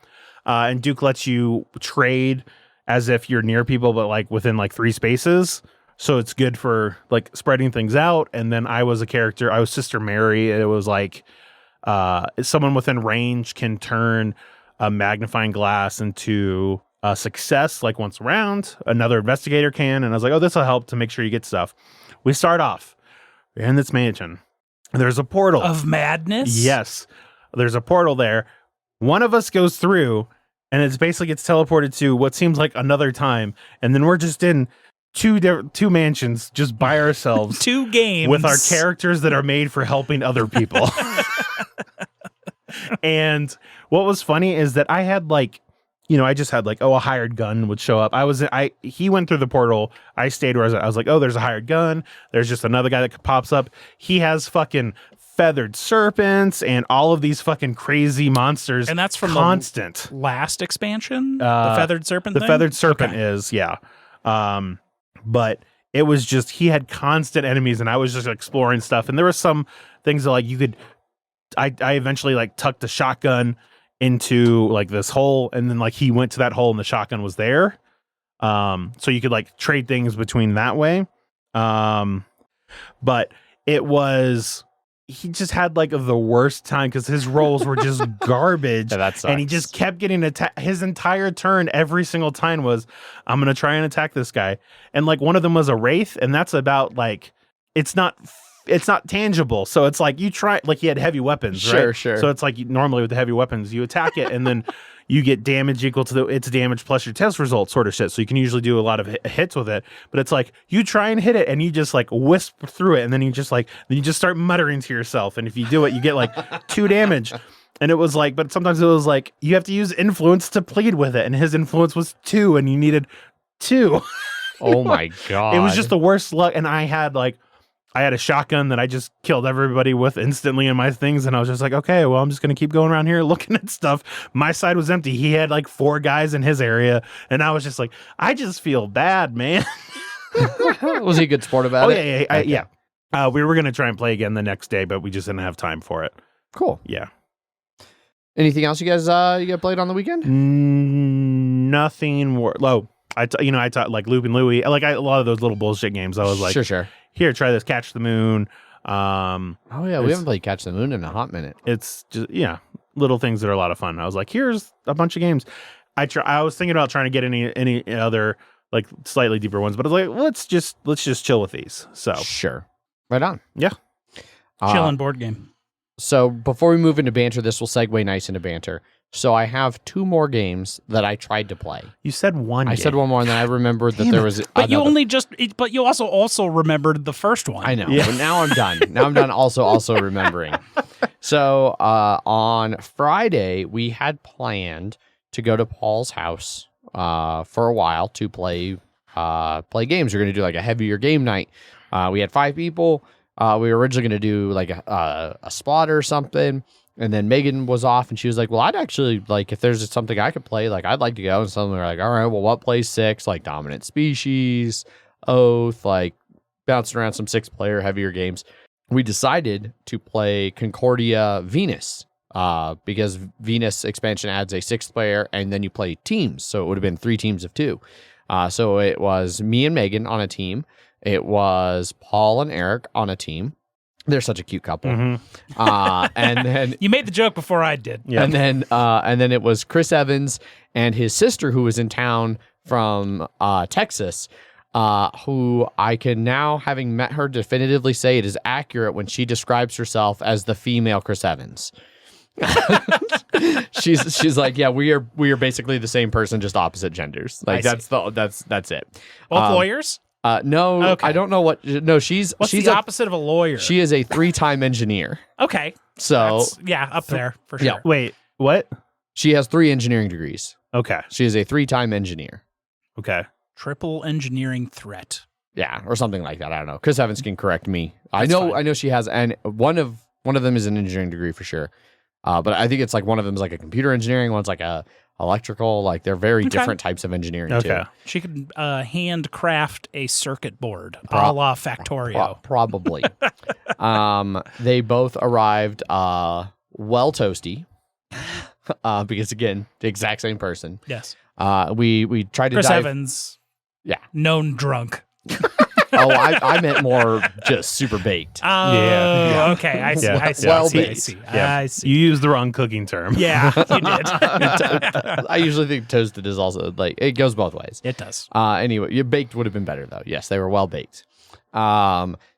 And Duke lets you trade as if you're near people, but like within like 3 spaces. So it's good for like spreading things out. And then I was Sister Mary. It was like someone within range can turn a magnifying glass into a success like once around. Another investigator can. And I was like, oh, this will help to make sure you get stuff. We start off. We're in this mansion. There's a portal.
Of madness?
Yes. There's a portal there. One of us goes through, and it basically gets teleported to what seems like another time. And then we're just in two mansions just by ourselves.
2 games.
With our characters that are made for helping other people. And what was funny is that I had like, I just had like, a hired gun would show up. He went through the portal. I stayed where I was like, oh, there's a hired gun. There's just another guy that pops up. He has fucking feathered serpents and all of these fucking crazy monsters.
And that's from
constant.
The last expansion? The feathered serpent
The
thing?
feathered serpent is, yeah. But it was just, he had constant enemies and I was just exploring stuff. And there were some things that like you could, I eventually like tucked the shotgun into like this hole, and then like he went to that hole and the shotgun was there. So you could like trade things between that way. But it was, he just had like the worst time because his rolls were just garbage.
Yeah, that sucks.
And he just kept getting attacked. His entire turn every single time was, I'm going to try and attack this guy. And like one of them was a wraith, and that's about like, it's not tangible. So it's like you try, like he had heavy weapons, right?
Sure.
So it's like normally with the heavy weapons, you attack it and then you get damage equal to its damage plus your test result sort of shit. So you can usually do a lot of hits with it, but it's like you try and hit it and you just like wisp through it. And then you just start muttering to yourself. And if you do it, you get like 2 damage. And it was like, but sometimes it was like, you have to use influence to plead with it. And his influence was 2 and you needed 2.
Oh my God.
It was just the worst luck. And I had a shotgun that I just killed everybody with instantly in my things. And I was just like, okay, well, I'm just going to keep going around here looking at stuff. My side was empty. He had like 4 guys in his area. And I was just like, I just feel bad, man.
Was he a good sport about it?
Oh, yeah. We were going to try and play again the next day, but we just didn't have time for it.
Cool.
Yeah.
Anything else you guys played on the weekend?
Nothing. I taught like Loop and Louie, like a lot of those little bullshit games. I was like,
sure.
Here, try this, Catch the Moon.
We haven't played Catch the Moon in a hot minute.
It's just little things that are a lot of fun. I was like, here's a bunch of games. I was thinking about trying to get any other like slightly deeper ones, but I was like, let's just chill with these. So
sure, right on.
Yeah,
chilling board game.
So before we move into banter, this will segue nice into banter. So I have 2 more games that I tried to play.
You said one.
I said one more, and then I remembered that there was.
But you also remembered the first one.
I know. Yeah. But now I'm done. Now I'm done. Also remembering. So on Friday we had planned to go to Paul's house for a while to play games. We're going to do like a heavier game night. We had 5 people. We were originally going to do like a spot or something. And then Megan was off and she was like, well, I'd actually like, if there's something I could play, like I'd like to go. And suddenly we're like, all right, well, what plays 6? Like Dominant Species, Oath, like bouncing around some 6-player heavier games. We decided to play Concordia Venus because Venus expansion adds a 6th player and then you play teams. So it would have been 3 teams of 2. So it was me and Megan on a team. It was Paul and Eric on a team. They're such a cute couple. Mm-hmm. And then
you made the joke before I did.
Yeah. And then it was Chris Evans and his sister who was in town from Texas, who I can now, having met her, definitively say it is accurate when she describes herself as the female Chris Evans. she's like, yeah, we are basically the same person, just opposite genders. Like that's it.
Both lawyers?
No, okay. I don't know what. No, she's
the opposite of a lawyer?
She is a 3-time engineer.
Okay,
so
up there for sure.
Yeah. Wait, what?
She has 3 engineering degrees.
Okay,
she is a 3-time engineer.
Okay,
triple engineering threat.
Yeah, or something like that. I don't know. Chris Evans can correct me. I know she has, and one of them is an engineering degree for sure. But I think it's like one of them is like a computer engineering, one's like a electrical. Like they're very different types of engineering too.
She could handcraft a circuit board, a la Factorio.
Probably. They both arrived well toasty. Because again, the exact same person.
Yes.
We tried to
Chris
dive.
Evans.
Yeah.
Known drunk.
I meant more just super baked.
Oh, okay. I see.
Yeah.
I see.
Well
I see. I
baked.
see.
Yeah.
I see.
You used the wrong cooking term.
Yeah, you did.
I usually think toasted is also like it goes both ways.
It does.
Anyway, your baked would have been better though. Yes, they were well baked.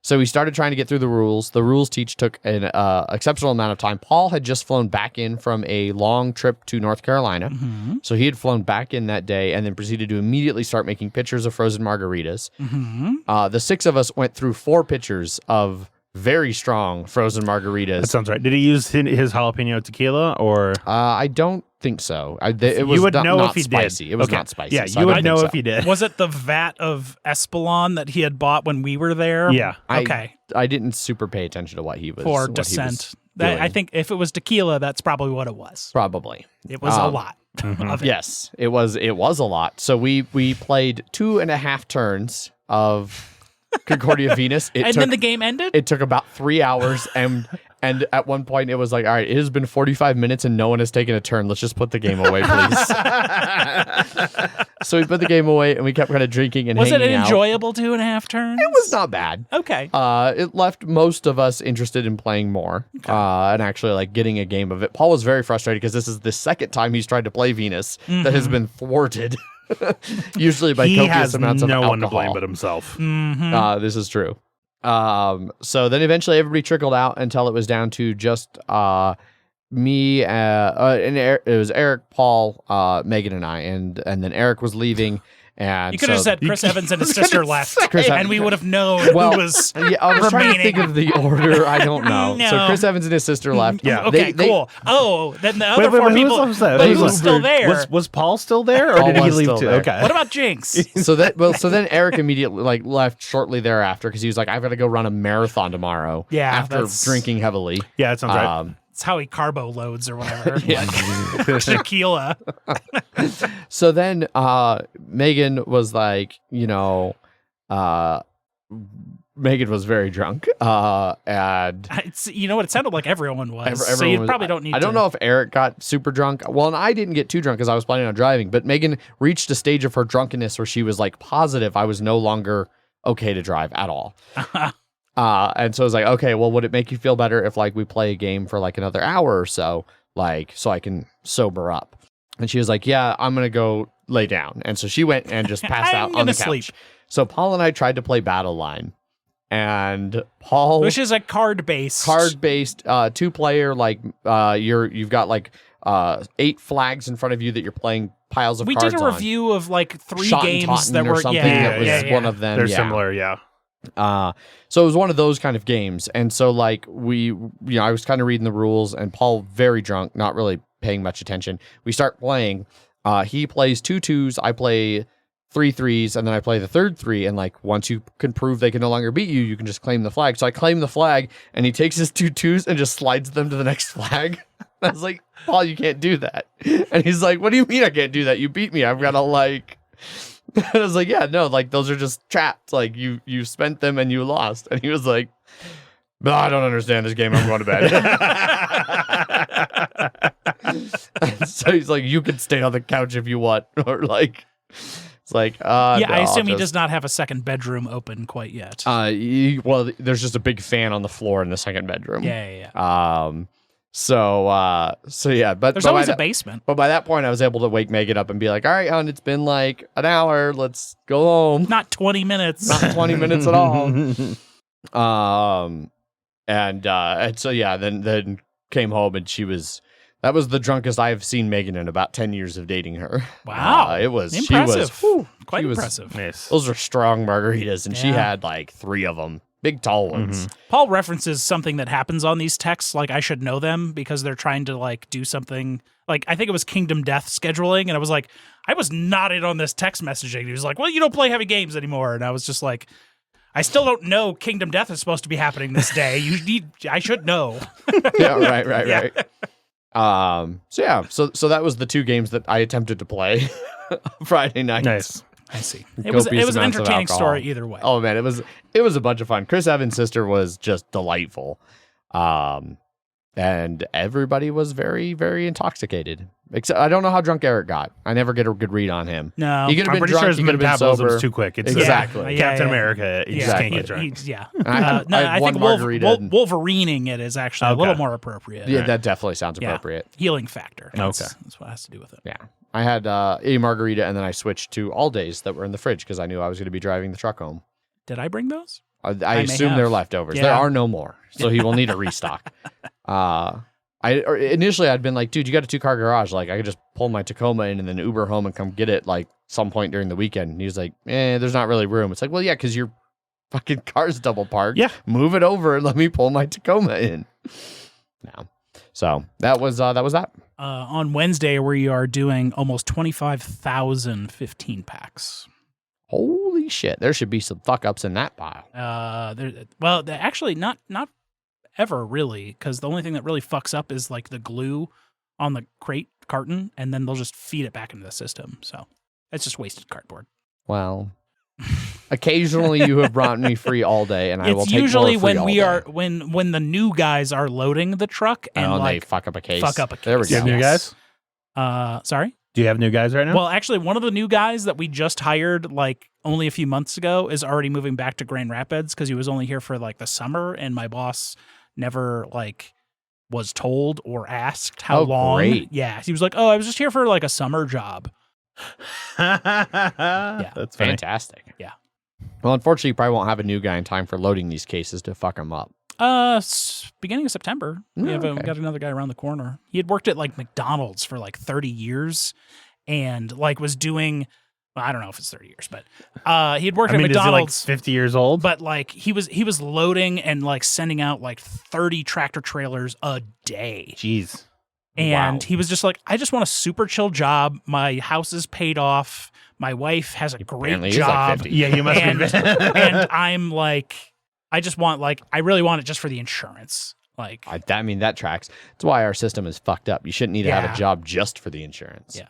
So we started trying to get through the rules. The rules teach took an exceptional amount of time. Paul had just flown back in from a long trip to North Carolina.
Mm-hmm.
So he had flown back in that day and then proceeded to immediately start making pictures of frozen margaritas.
Mm-hmm.
The 6 of us went through 4 pitchers of very strong frozen margaritas.
That sounds right. Did he use his jalapeno tequila or?
I don't think so. It was
you would
not,
know
not
if he
spicy.
did.
It was
Okay.
not spicy.
Yeah,
so
you
I
would
don't
know
think
if he did.
Was it the vat of Espelon that he had bought when we were there?
Yeah.
Okay.
I didn't super pay attention to what he was
For
what he was
descent.
doing.
I think if it was tequila, that's probably what it was.
Probably.
It was a lot of it.
Yes, it was a lot. So we played 2.5 turns of Concordia Venus.
Then the game ended?
It took about 3 hours and at one point it was like, all right, it has been 45 minutes and no one has taken a turn. Let's just put the game away, please. So we put the game away and we kept kind of drinking and
Was it
hanging
an
out.
enjoyable 2.5 turns?
It was not bad.
Okay.
It left most of us interested in playing more and actually like getting a game of it. Paul was very frustrated because this is the second time he's tried to play Venus that has been thwarted. Usually by
He
copious
has
amounts of
no
alcohol.
one to blame but himself.
This is true. So then eventually everybody trickled out until it was down to just me and it was Eric, Paul, Megan, and I, and then Eric was leaving. And
You could have
so-
said Chris Evans and his sister left,
Chris
and
Evans-
we would have known
Well,
who was
yeah, I was trying to
remaining.
think of the order. I don't know. So
No.
Chris Evans and his sister left.
Yeah.
Okay,
They-
cool. Oh, then the other
Wait,
4
who
people.
was upset?
But
Who
who was
was
still there?
Was Paul still there, or
Paul
did he
was
leave
still
too?
there.
Okay.
What about Jinx?
So then Eric immediately like left shortly thereafter because he was like, I've got to go run a marathon tomorrow.
Yeah,
after
that's-
drinking heavily.
Yeah, that sounds right.
It's how he carbo loads or whatever.
Yeah.
Like, tequila.
So then Megan was like, Megan was very drunk. And
You know what? It sounded like everyone was. so
everyone
you
was-
probably don't need
I don't
to.
know if Eric got super drunk. Well, and I didn't get too drunk because I was planning on driving, but Megan reached a stage of her drunkenness where she was like positive I was no longer okay to drive at all. And so I was like, okay, well, would it make you feel better if like we play a game for like another hour or so, like so I can sober up? And she was like, yeah, I'm going to go lay down. And so she went and just passed
I'm
out on the
gonna
couch.
sleep.
So Paul and I tried to play Battle Line. And Paul
Which is a card-based.
card-based 2-player, like you've got like 8 flags in front of you that you're playing piles of
We
cards
did a
on.
review of like 3
Shot and
games
Totten
that
or
were
something
yeah,
that was
yeah, yeah.
one of them.
They're
yeah.
similar, yeah.
So it was one of those kind of games. And so like I was kind of reading the rules and Paul very drunk, not really paying much attention. We start playing. He plays 2 2s, I play 3 3s, and then I play the third 3. And like once you can prove they can no longer beat you, you can just claim the flag. So I claim the flag and he takes his 2 2s and just slides them to the next flag. I was like, Paul, you can't do that. And he's like, what do you mean I can't do that? You beat me. I've got to like and I was like, yeah, no, like those are just traps. Like you spent them and you lost. And he was like, no, I don't understand this game. I'm going to bed. So he's like, you can stay on the couch if you want. Or like, it's like,
Yeah,
no,
I assume he
I'll
does not have a second bedroom open quite yet.
well, there's just a big fan on the floor in the second bedroom.
yeah.
So yeah, but
There's
but
always
by
a basement.
But by that point, I was able to wake Megan up and be like, all right, hon, it's been like an hour. Let's go home.
Not 20 minutes.
Not 20 minutes at all. And so yeah, then came home and that was the drunkest I've seen Megan in about 10 years of dating her.
Wow.
It was
Impressive.
She was,
Quite
she was-
impressive.
Nice.
those were strong margaritas, and she
Yeah.
had like 3 of them, big tall ones.
Paul references something that happens on these texts, like I should know them because they're trying to like do something. Like I think it was Kingdom Death scheduling, and I was like, I was not in on this text messaging. He was like, well, you don't play heavy games anymore, and I was just like, I still don't know Kingdom Death is supposed to be happening this day. I should know.
Yeah, right. So that was the 2 games that I attempted to play Friday night.
Nice.
I see. It was an entertaining story either way.
Oh man, it was a bunch of fun. Chris Evans' sister was just delightful. And everybody was very, very intoxicated. Except I don't know how drunk Eric got. I never get a good read on him.
No,
he could have
I'm
been
pretty
drunk.
sure his
He could have been
metabolism
sober.
was too quick. It's
Exactly.
Captain America. You just can't get drunk.
I think Wolverining it is actually a little
Okay.
more appropriate.
Yeah, that definitely sounds appropriate.
Healing factor. That's
Okay.
what it has to do with it.
Yeah. I had a margarita, and then I switched to all days that were in the fridge because I knew I was going to be driving the truck home.
Did I bring those?
I
may
assume
have.
they're leftovers.
Yeah.
There are no more, so he will need a restock. Initially I'd been like, dude, you got a 2-car garage. Like I could just pull my Tacoma in and then Uber home and come get it like some point during the weekend. And he was like, there's not really room. It's like, well, yeah, because your fucking car's double parked.
Yeah.
Move it over and let me pull my Tacoma in. No. So that was that.
On Wednesday, we are doing almost 25,000 15 packs.
Holy shit. There should be some fuck ups in that pile.
Actually not ever really, because the only thing that really fucks up is like the glue on the crate carton, and then they'll just feed it back into the system. So it's just wasted cardboard.
Well, occasionally you have brought me free all day, and I will
It's
take
usually
more free
when
all
we
day.
are when the new guys are loading the truck and
they
like
fuck up a case.
There we
Do you have
go.
new guys?
Sorry.
Do you have new guys right now?
Well, actually, one of the new guys that we just hired like only a few months ago is already moving back to Grand Rapids because he was only here for like the summer, and my boss never like was told or asked how long.
Great.
Yeah, he was like, "Oh, I was just here for like a summer job."
Yeah, that's funny.
Fantastic.
Yeah.
Well, unfortunately, you probably won't have a new guy in time for loading these cases to fuck them up.
Beginning of September,
Oh,
we
okay.
got another guy around the corner. He had worked at like McDonald's for like 30 years, and like was doing. Well, I don't know if it's 30 years, but he had worked at
Is he like
McDonald's.
50 years old?
But like he was loading and like sending out like 30 tractor trailers a day.
Jeez.
And
Wow.
he was just like, I just want a super chill job. My house is paid off. My wife has a
Apparently
great
he's like
job.
50.
Yeah, you must
and,
be.
and I'm like, I just want like, I really want it just for the insurance. Like,
That tracks. That's why our system is fucked up. You shouldn't need to have
Yeah.
a job just for the insurance.
Yeah.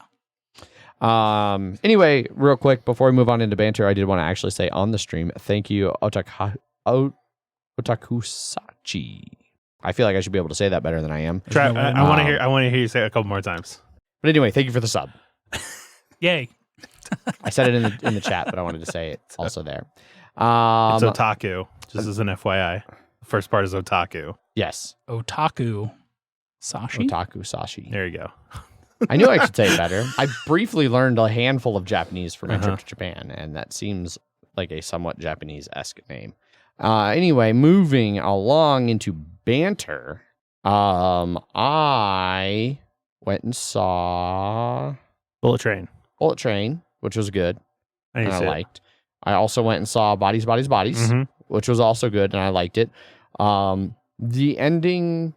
Anyway, real quick, before we move on into banter, I did want to actually say on the stream, thank you, Otakusachi. I feel like I should be able to say that better than I am.
Trav,
no way.
I want to hear. I want to hear you say it a couple more times.
But anyway, thank you for the sub.
yay.
I said it in the chat, but I wanted to say it also there.
It's otaku. Just as an FYI, the first part is otaku.
Yes,
Otaku Sashi.
Otaku Sashi.
There you go.
I knew I should say it better. I briefly learned a handful of Japanese for my
Uh-huh.
trip to Japan, and that seems like a somewhat Japanese-esque name. Anyway, moving along into banter, I went and saw
Bullet Train.
Bullet Train, which was good,
I
and I liked. I also went and saw Bodies,
Mm-hmm.
which was also good, and I liked it. The ending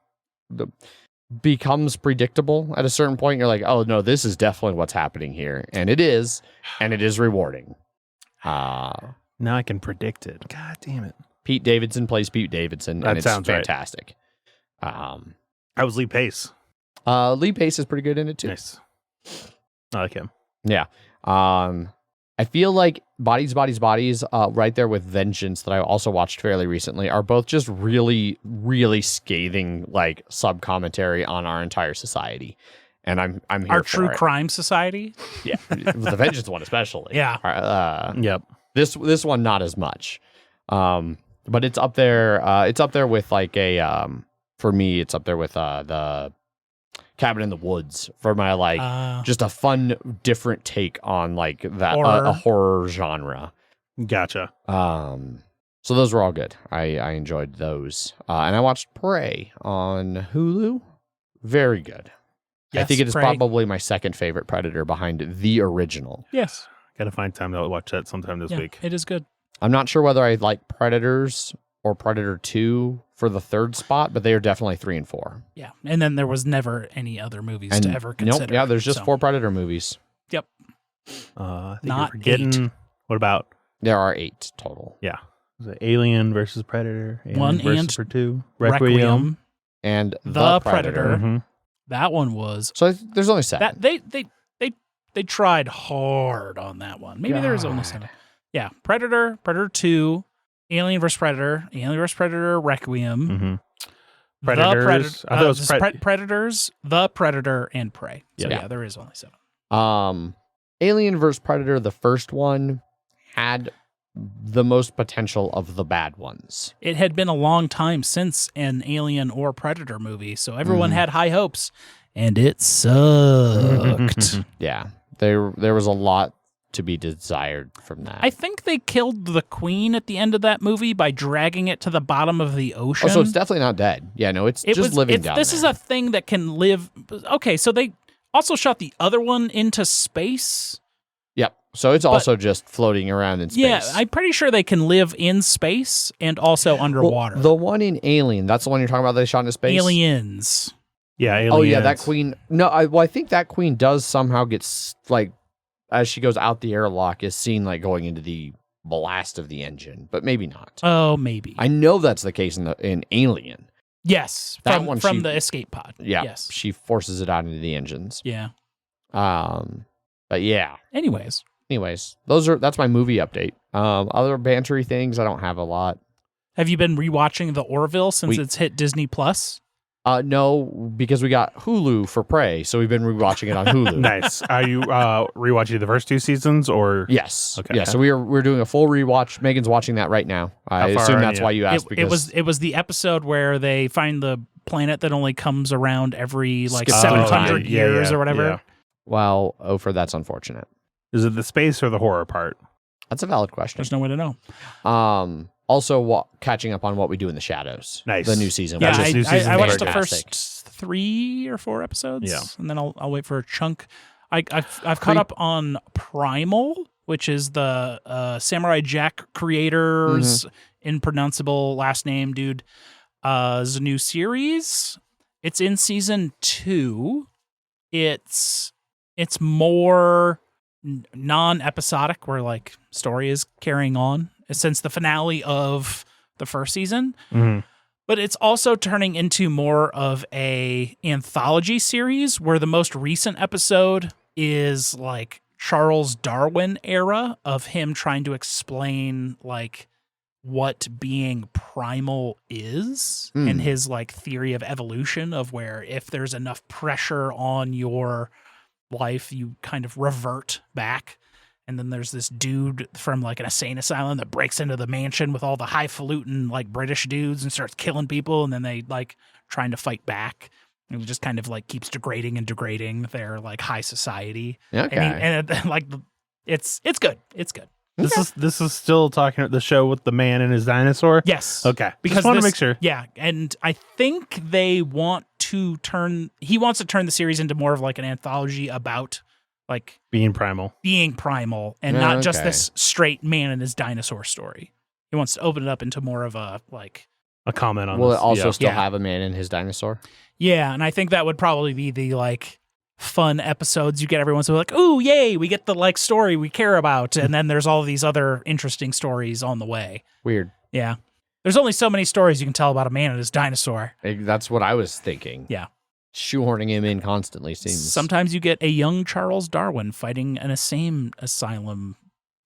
becomes predictable at a certain point. You're like, oh no, this is definitely what's happening here, and it is rewarding.
Now I can predict it. God damn it.
Pete Davidson plays Pete Davidson,
That
and it's
sounds right.
fantastic.
I was Lee Pace.
Lee Pace is pretty good in it too.
Nice. I like him.
Yeah. I feel like Bodies, right there with Vengeance, that I also watched fairly recently, are both just really, really scathing like sub commentary on our entire society, and I'm here
Our
for
true
it.
crime society.
Yeah, the Vengeance one especially.
Yeah.
Yep.
This one not as much, but it's up there. It's up there with like a for me. It's up there with the Cabin in the Woods for my like just a fun, different take on like that
Horror.
a horror genre.
Gotcha.
So those were all good. I enjoyed those, and I watched Prey on Hulu. Very good. I
Yes,
think it is
Prey.
probably my second favorite Predator behind the original.
Yes.
Got to find time to watch that sometime this
Yeah,
week.
it is good.
I'm not sure whether I like Predators or Predator 2 for the third spot, but they are definitely 3 and 4.
Yeah. And then there was never any other movies
And
to ever consider.
Nope, yeah, there's just
so.
4 Predator movies.
Yep.
I think
Not
you're forgetting.
8.
What about
There are 8 total.
was it Alien versus Predator? Alien
1
versus
and
for 2.
Requiem.
And
The Predator.
Mhm.
That one was
So there's only 7.
that they tried hard on that one. Maybe there was only
God.
7. Yeah, Predator, Predator 2, Alien vs Predator, Alien vs Predator Requiem,
Mm-hmm.
Predators,
I thought it was
Predators, The Predator, and Prey. So
Yeah.
yeah, there is only 7.
Alien vs Predator, the first one, had the most potential of the bad ones.
It had been a long time since an Alien or Predator movie, so everyone had high hopes, and it sucked.
Yeah, there was a lot to be desired from that.
I think they killed the queen at the end of that movie by dragging it to the bottom of the ocean.
so it's definitely not dead. Yeah, no, it's just living down
This
there.
is a thing that can live. Okay, so they also shot the other one into space.
Yep. So it's also just floating around in space.
Yeah, I'm pretty sure they can live in space and also underwater.
The one in Alien, that's the one you're talking about. They shot into space.
Aliens.
Yeah, Aliens.
Oh yeah, that queen. No, I think that queen does somehow get as she goes out the airlock, is seen like going into the blast of the engine, but maybe not.
Oh, maybe.
I know that's the case in Alien.
Yes,
That one
from
she-
the escape pod.
Yeah,
Yes.
she forces it out into the engines.
Yeah.
But yeah.
Anyways,
That's my movie update. Other bantery things, I don't have a lot.
have you been rewatching the Orville since
We-
it's hit Disney Plus?
No, because we got Hulu for Prey, so we've been rewatching it on Hulu.
Nice. Are you rewatching the first 2 seasons or?
Yes.
Okay.
Yeah. So we're doing a full rewatch. Megan's watching that right now. I
How far
assume
are
that's
you?
why you asked.
It was the episode where they find the planet that only comes around every like
Skip
700
time.
years or whatever.
Yeah.
Well, that's unfortunate.
Is it the space or the horror part?
That's a valid question.
There's no way to know.
Also, catching up on What We Do in the Shadows.
Nice.
The new season.
Yeah,
which
Just
is
new season
I watched the
fantastic.
first 3 or 4 episodes.
Yeah.
And then I'll wait for a chunk. I've caught up on Primal, which is the Samurai Jack creator's impronounceable last name, dude. It's a new series. It's in season 2. It's more non-episodic, where like story is carrying on since the finale of the first season.
Mm-hmm.
But it's also turning into more of a anthology series where the most recent episode is like Charles Darwin era of him trying to explain like what being primal is and his like theory of evolution, of where if there's enough pressure on your life, you kind of revert back. And then there's this dude from like an insane asylum that breaks into the mansion with all the highfalutin like British dudes and starts killing people. And then they like trying to fight back. And it just kind of like keeps degrading their like high society.
Okay.
And like it's good. It's good.
This is still talking the show with the man and his dinosaur.
Yes.
Okay.
Because
Just want to
this-
make sure.
Yeah, and I think he wants to turn the series into more of like an anthology about like
Being primal.
being primal and
Yeah,
not just
okay.
this straight man and his dinosaur story. He wants to open it up into more of a like
A comment on
Will
this.
it also
Yeah.
still
Yeah.
have a man and his dinosaur?
yeah, and I think that would probably be the like fun episodes you get every once in a while, like, ooh, yay, we get the like story we care about, and then there's all these other interesting stories on the way.
Weird.
Yeah. There's only so many stories you can tell about a man and his dinosaur.
That's what I was thinking.
Yeah.
Shoehorning him in constantly seems.
Sometimes you get a young Charles Darwin fighting an insane asylum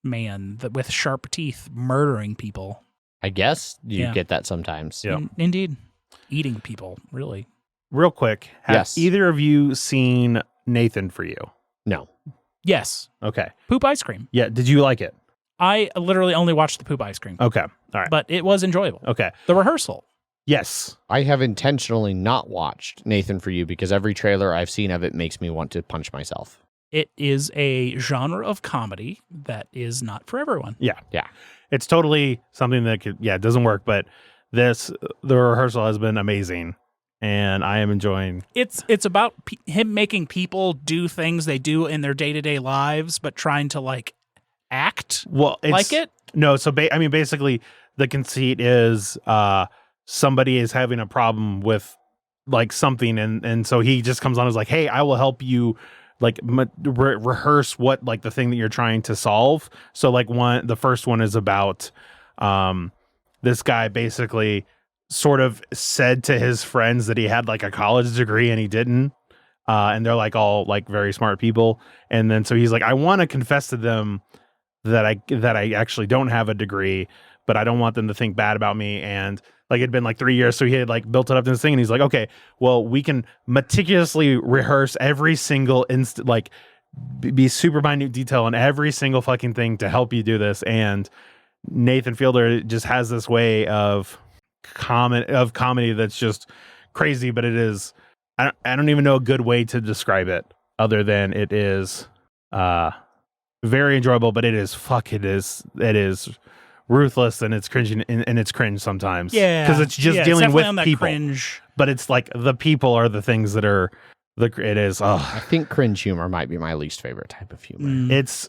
man with sharp teeth murdering people.
I guess you
Yeah.
get that sometimes.
Yeah.
Indeed. Eating people, really.
Real quick. Have
Yes.
either of you seen Nathan for You?
No.
Yes.
Okay.
Poop ice cream.
Yeah. Did you like it?
I literally only watched the poop ice cream,
Okay. All right.
but it was enjoyable.
Okay.
The rehearsal.
Yes.
I have intentionally not watched Nathan for You because every trailer I've seen of it makes me want to punch myself.
It is a genre of comedy that is not for everyone.
Yeah.
Yeah.
It's totally something that could, it doesn't work, but the rehearsal has been amazing and I am enjoying.
It's about him making people do things they do in their day-to-day lives, but trying to like act
Well, it's,
like it.
No. So, basically the conceit is, somebody is having a problem with like something. And so he just comes on as like, hey, I will help you like rehearse what like the thing that you're trying to solve. So like the first one is about this guy basically sort of said to his friends that he had like a college degree and he didn't. and they're like all like very smart people. And then so he's like, I want to confess to them that I actually don't have a degree, but I don't want them to think bad about me. And like it'd been like 3 years, so he had like built it up to this thing, and he's like, okay, well, we can meticulously rehearse every single like be super minute detail on every single fucking thing to help you do this. And Nathan Fielder just has this way of comedy that's just crazy, but it is I don't even know a good way to describe it other than it is very enjoyable, but it is ruthless, and it's cringing, and it's cringe sometimes.
Yeah,
because it's just dealing with people.
Cringe.
But it's like the people are the things that are it is.
I think cringe humor might be my least favorite type of humor.
It's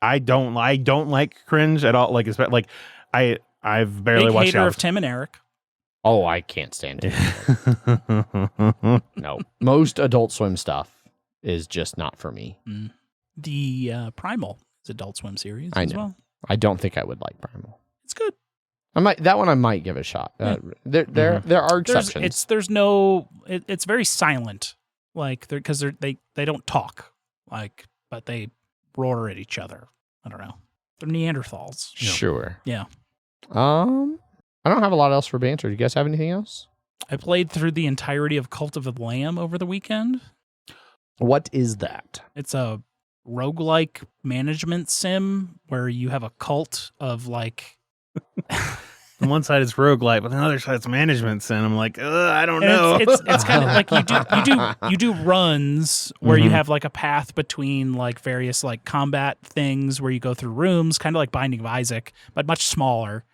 I don't like cringe at all. Like I've barely
Big
watched
hater of Tim and Eric.
Oh, I can't stand it. No, most Adult Swim stuff is just not for me.
The Primal is Adult Swim series
I
as
know.
well.
I don't think I would like Primal.
It's good.
I might give it a shot. There are exceptions.
It's very silent, like because they don't talk, like, but they roar at each other. I don't know. They're Neanderthals.
Sure.
Yeah.
I don't have a lot else for banter. Do you guys have anything else?
I played through the entirety of Cult of the Lamb over the weekend.
What is that?
It's a roguelike management sim where you have a cult of like
on one side it's roguelike, but on the other side it's management sim. I'm like, I don't know.
It's kind of like you do runs where you have like a path between like various like combat things where you go through rooms, kind of like Binding of Isaac, but much smaller.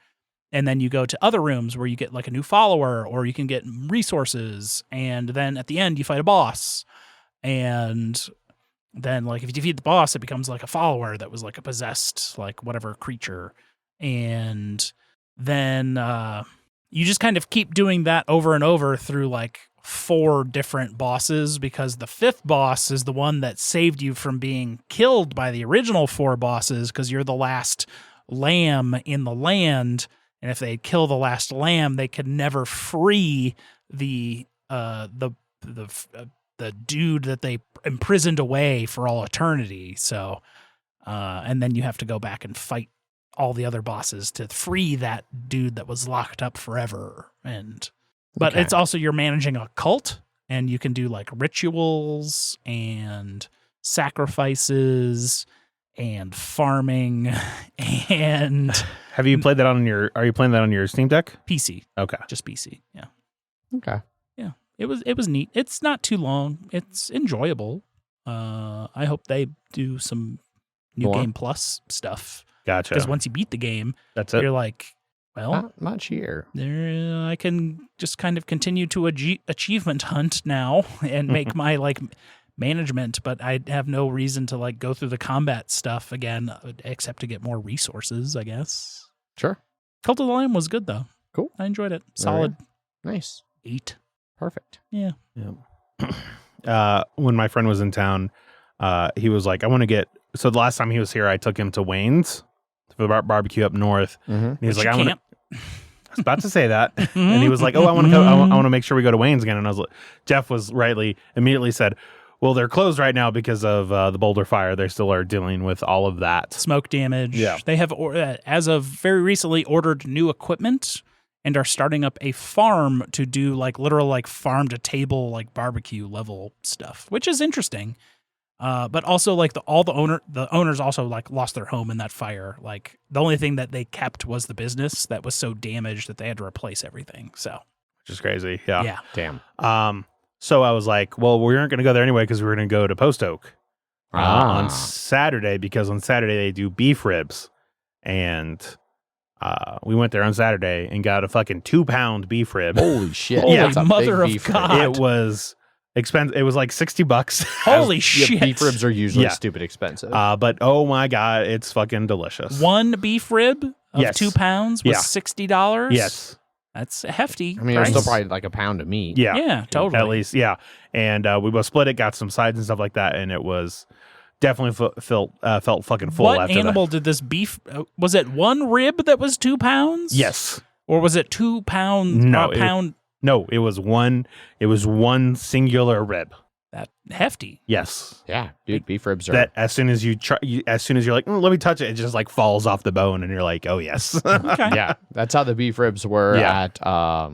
And then you go to other rooms where you get like a new follower, or you can get resources, and then at the end you fight a boss. And then like if you defeat the boss, it becomes like a follower that was like a possessed like whatever creature. And then you just kind of keep doing that over and over through like 4 different bosses, because the 5th boss is the one that saved you from being killed by the original 4 bosses, because you're the last lamb in the land. And if they kill the last lamb, they could never free the dude that they imprisoned away for all eternity. So, and then you have to go back and fight all the other bosses to free that dude that was locked up forever. But it's also, you're managing a cult, and you can do like rituals and sacrifices and farming. And
have you played that are you playing that on your Steam Deck?
PC.
Okay.
Just PC. Yeah.
Okay.
Yeah. It was neat. It's not too long. It's enjoyable. I hope they do some New Game Plus stuff.
Gotcha.
Because once you beat the game,
that's it.
You're like, well,
not much here.
I can just kind of continue to achievement hunt now and make my like management, but I have no reason to like go through the combat stuff again, except to get more resources, I guess.
Sure.
Cult of the Lamb was good though.
Cool.
I enjoyed it. Solid.
Nice.
8.
Perfect.
Yeah.
When my friend was in town, he was like, I want to get, so the last time he was here, I took him to Wayne's for the barbecue up north. And he was like, I was about to say that. And he was like, oh, I want to go. I want to make sure we go to Wayne's again. And I was like, Jeff was immediately said, well, they're closed right now because of the Boulder fire. They still are dealing with all of that.
Smoke damage.
Yeah.
They have, as of very recently, ordered new equipment and are starting up a farm to do like literal like farm to table like barbecue level stuff, which is interesting. But also like the owners also like lost their home in that fire. Like the only thing that they kept was the business that was so damaged that they had to replace everything. So,
which is crazy. Yeah.
Yeah.
Damn. So I was like, well, we aren't going to go there anyway because we were going to go to Post Oak on Saturday, because on Saturday they do beef ribs. And we went there on Saturday and got a fucking 2-pound beef rib.
Holy shit.
Holy
That's a
mother
big
of
beef
God.
rib.
It was expensive. It was like $60.
Holy shit.
Beef ribs are usually stupid expensive.
But oh my God, it's fucking delicious.
One beef rib of
Yes.
2 pounds was $60.
Yes.
That's a hefty.
I mean,
price.
it was still probably like a pound of meat.
Yeah.
Yeah, totally.
At least, yeah. And we both split it, got some sides and stuff like that, and it was definitely felt fucking full.
What
after
animal did this beef? Was it one rib that was 2 pounds?
Yes.
Or was it 2 pounds?
No,
pound.
No, it was one. It was one singular rib.
that hefty.
Yes.
Yeah, dude, beef ribs are.
That as soon as you try, as soon as you're like, let me touch it, it just like falls off the bone, and you're like, oh yes.
Okay.
Yeah, that's how the beef ribs were
Yeah.
at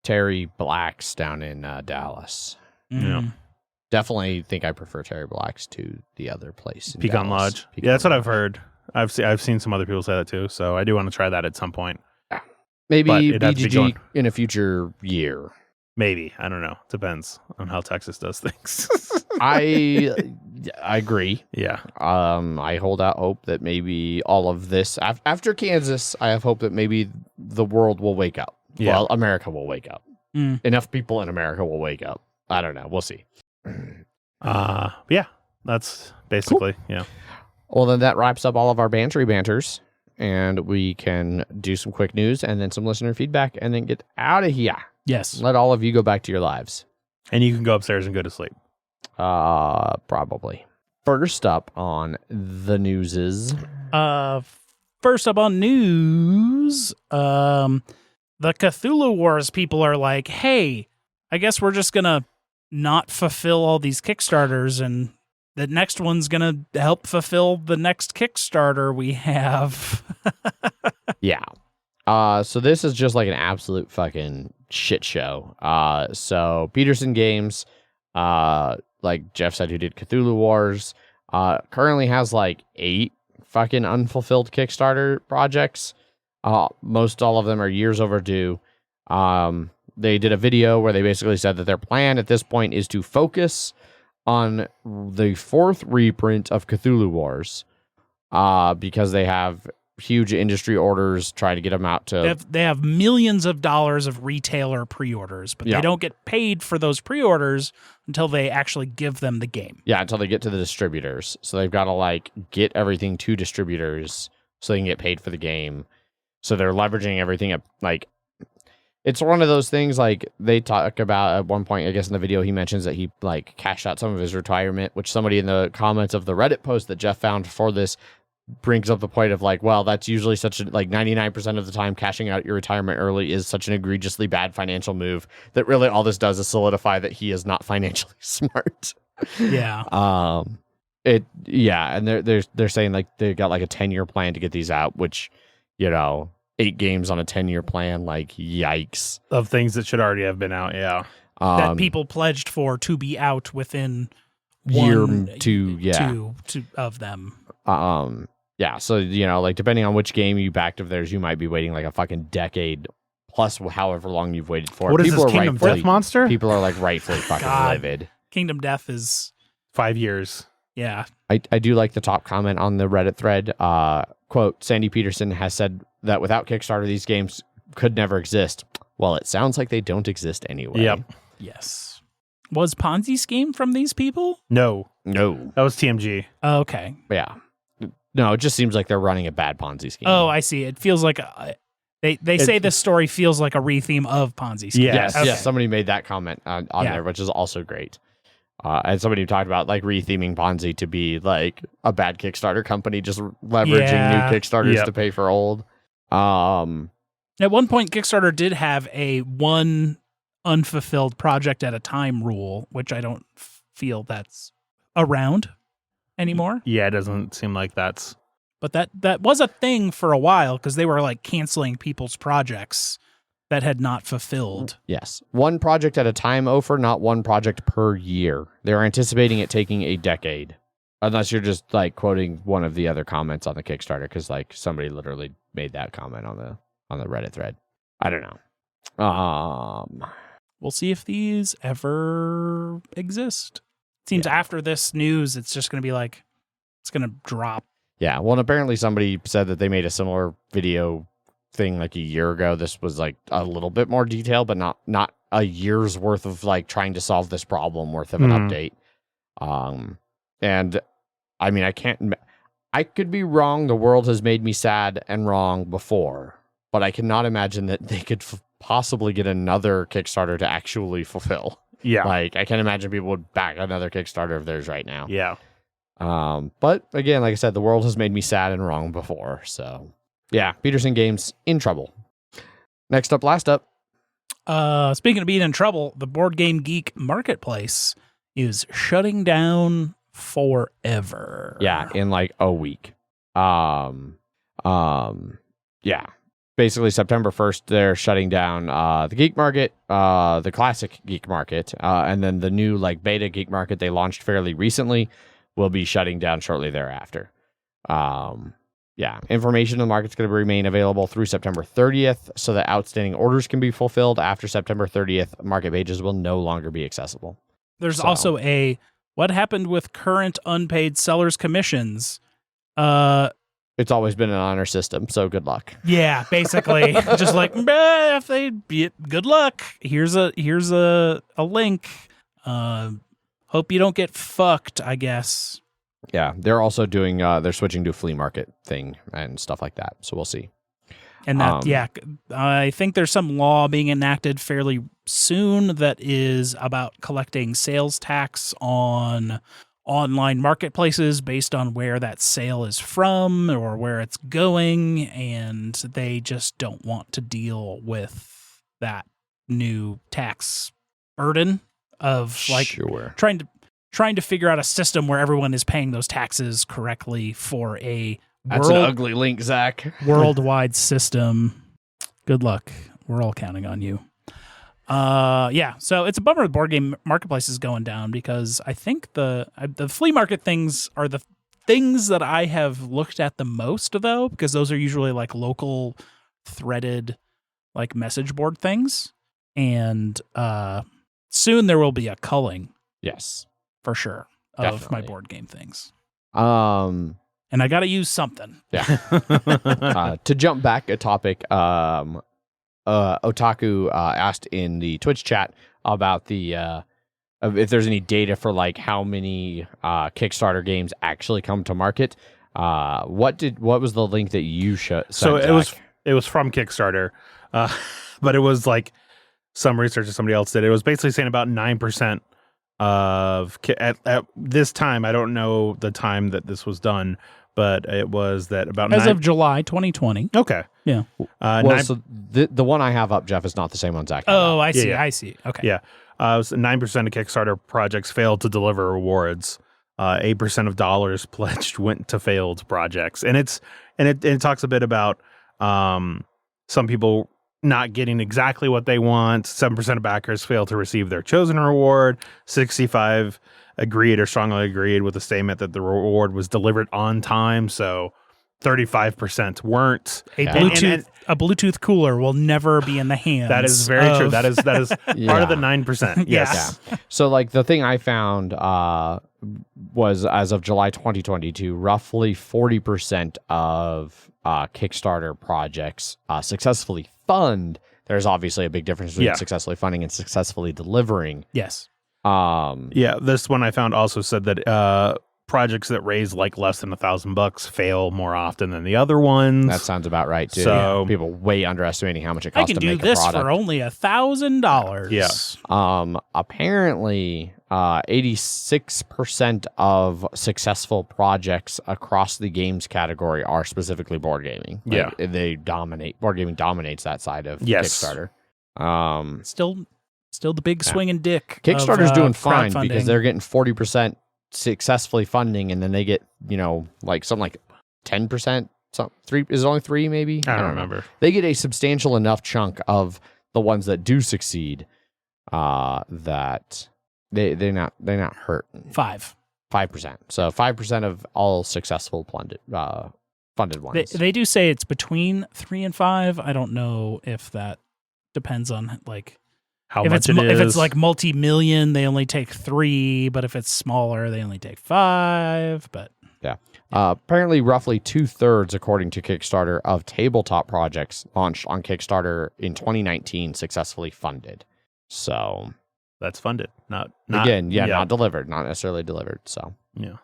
Terry Black's down in Dallas.
Yeah.
Definitely think I prefer Terry Black's to the other place. In
Pecan
Dallas.
Lodge.
Pecan
Yeah, that's what I've
Lodge.
heard. I've seen some other people say that too, so I do want to try that at some point.
Maybe
But it'd have to be
BGG
going-
in a future year.
Maybe, I don't know. Depends on how Texas does things.
I agree.
Yeah.
I hold out hope that maybe all of this after Kansas, I have hope that maybe the world will wake up.
Yeah.
Well, America will wake up.
Mm.
Enough people in America will wake up. I don't know. We'll see.
Yeah. That's basically yeah.
Well, then that wraps up all of our banters, and we can do some quick news and then some listener feedback, and then get out of here.
Yes.
Let all of you go back to your lives.
And you can go upstairs and go to sleep.
Probably. First up on the news is
First up on news, the Cthulhu Wars people are like, hey, I guess we're just gonna not fulfill all these Kickstarters, and the next one's gonna help fulfill the next Kickstarter we have.
yeah. So this is just like an absolute fucking shit show. So Petersen Games, like Jeff said, who did Cthulhu Wars, currently has like 8 fucking unfulfilled Kickstarter projects. Most all of them are years overdue. They did a video where they basically said that their plan at this point is to focus on the 4th reprint of Cthulhu Wars, because they have huge industry orders trying to get them out to.
They have millions of dollars of retailer pre-orders, but
Yeah.
they don't get paid for those pre-orders until they actually give them the game.
Yeah, until they get to the distributors. So they've got to like get everything to distributors so they can get paid for the game. So they're leveraging everything up. Like, it's one of those things like they talk about at one point, I guess in the video, he mentions that he like cashed out some of his retirement, which somebody in the comments of the Reddit post that Jeff found for this brings up the point of like, well, that's usually such a, like 99% of the time cashing out your retirement early is such an egregiously bad financial move that really all this does is solidify that he is not financially smart.
Yeah.
And they're saying like they got like a 10-year plan to get these out, which, you know, 8 games on a 10-year plan, like yikes.
Of things that should already have been out, yeah.
That people pledged for to be out within
year
one,
2, yeah.
two of them.
Yeah, so, you know, like, depending on which game you backed of theirs, you might be waiting, like, a fucking decade, plus however long you've waited for.
What is
People
this,
are
Kingdom
rightfully-
Death Monster?
People are, like, rightfully fucking
God.
livid.
Kingdom Death is,
5 years.
yeah.
I do like the top comment on the Reddit thread. Quote, Sandy Petersen has said that without Kickstarter, these games could never exist. Well, it sounds like they don't exist anyway.
Yep.
Yes. Was Ponzi scheme from these people?
No.
No.
That was TMG.
Okay.
Yeah. No, it just seems like they're running a bad Ponzi scheme.
Oh, I see. It feels like they say this story feels like a retheme of Ponzi scheme.
Yeah.
Yes,
Okay.
yes. Somebody made that comment on
Yeah.
there, which is also great. And somebody talked about like retheming Ponzi to be like a bad Kickstarter company, just leveraging
Yeah.
new Kickstarters
Yep.
to pay for old.
At one point, Kickstarter did have a one unfulfilled project at a time rule, which I don't feel that's around anymore.
Yeah, it doesn't seem like that's...
But that was a thing for a while because they were like canceling people's projects that had not fulfilled.
Yes. One project at a time, Ofer, not one project per year. They're anticipating it taking a decade. Unless you're just like quoting one of the other comments on the Kickstarter, because like somebody literally made that comment on the Reddit thread. I don't know.
We'll see if these ever exist. Seems
Yeah.
after this news, it's just going to be like, it's going to drop.
Yeah. Well, and apparently somebody said that they made a similar video thing like a year ago. This was like a little bit more detailed, but not a year's worth of like trying to solve this problem worth of an update. And I mean, I could be wrong. The world has made me sad and wrong before, but I cannot imagine that they could possibly get another Kickstarter to actually fulfill.
Yeah.
Like, I can't imagine people would back another Kickstarter of theirs right now.
Yeah.
But again, like I said, the world has made me sad and wrong before. So yeah, Petersen Games in trouble. Last up.
Speaking of being in trouble, the Board Game Geek Marketplace is shutting down forever.
Yeah, in like a week. Yeah. Basically, September 1st, they're shutting down the Geek Market, the classic Geek Market, and then the new like beta Geek Market they launched fairly recently will be shutting down shortly thereafter. Yeah, information on the market's going to remain available through September 30th, so that outstanding orders can be fulfilled. After September 30th, market pages will no longer be accessible.
There's also what happened with current unpaid sellers' commissions?
It's always been an honor system, so good luck.
Yeah, basically, just like if they good luck. Here's a link. Hope you don't get fucked, I guess.
Yeah, they're also doing they're switching to a flea market thing and stuff like that. So we'll see.
And that I think there's some law being enacted fairly soon that is about collecting sales tax on online marketplaces based on where that sale is from or where it's going, and they just don't want to deal with that new tax burden of like trying to figure out a system where everyone is paying those taxes correctly for a
That's an ugly link, Zach.
worldwide system. Good luck. We're all counting on you. Yeah, so it's a bummer the board game marketplace is going down because I think the flea market things are the things that I have looked at the most, though, because those are usually like local threaded like message board things. And soon there will be a culling.
Yes.
For sure. Of
Definitely.
my board game things.
And
I got to use something.
Yeah. To jump back a topic, Otaku asked in the Twitch chat about the if there's any data for like how many Kickstarter games actually come to market. What was the link that you sent?
So
Zach?
it was from Kickstarter, but it was like some research that somebody else did. It was basically saying about 9% of at this time. I don't know the time that this was done, but it was that about
as of July 2020.
Okay.
Yeah.
So the one I have up, Jeff, is not the same one Zach.
Oh, I see.
Yeah.
I see. Okay.
Yeah. It was 9% of Kickstarter projects failed to deliver rewards. 8% of dollars pledged went to failed projects, and it talks a bit about some people not getting exactly what they want. 7% of backers failed to receive their chosen reward. 65 agreed or strongly agreed with the statement that the reward was delivered on time. So 35% weren't.
A Bluetooth cooler will never be in the hands.
That is very true. That is part of the 9%. Yes.
Yeah. So like the thing I found was as of July 2022, roughly 40% of Kickstarter projects successfully fund. There's obviously a big difference between successfully funding and successfully delivering.
Yes.
This one I found also said that projects that raise like less than $1,000 fail more often than the other ones.
That sounds about right too.
So
people way underestimating how much it costs to make a
this
product.
for only $1,000.
Yeah.
Apparently, 86% of successful projects across the games category are specifically board gaming. Like, they dominate. Board gaming dominates that side of Kickstarter.
Still the big swinging dick.
Kickstarter's doing fine
crowdfunding.
because they're getting 40% successfully funding, and then they get, like something like 10%. Is it only 3 maybe?
I don't remember.
They get a substantial enough chunk of the ones that do succeed that they're not hurting. 5%. So 5% of all successful funded ones.
They do say it's between 3 and 5. I don't know if that depends on like
how
if
much
it's,
it is.
If it's like multi-million, they only take 3, but if it's smaller, they only take 5. But
apparently, roughly 2/3, according to Kickstarter, of tabletop projects launched on Kickstarter in 2019 successfully funded. So
that's funded, not
delivered, not necessarily delivered. So
yeah.